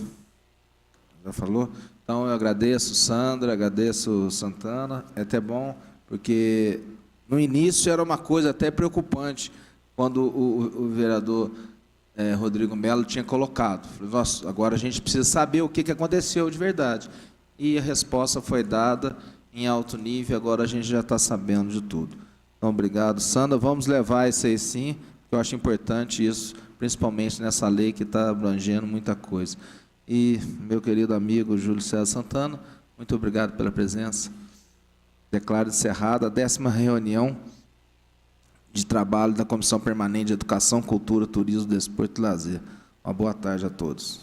já falou? Então, eu agradeço Sandra, agradeço Santana. É até bom, porque no início era uma coisa até preocupante, quando o vereador Rodrigo Melo tinha colocado. Falei, nossa, agora a gente precisa saber o que aconteceu de verdade. E a resposta foi dada em alto nível, agora a gente já está sabendo de tudo. Então, obrigado, Sandra. Vamos levar isso aí sim, porque eu acho importante isso, principalmente nessa lei que está abrangendo muita coisa. E meu querido amigo Júlio César Santana, muito obrigado pela presença. Declaro encerrada a 10ª reunião de trabalho da Comissão Permanente de Educação, Cultura, Turismo, Desporto e Lazer. Uma boa tarde a todos.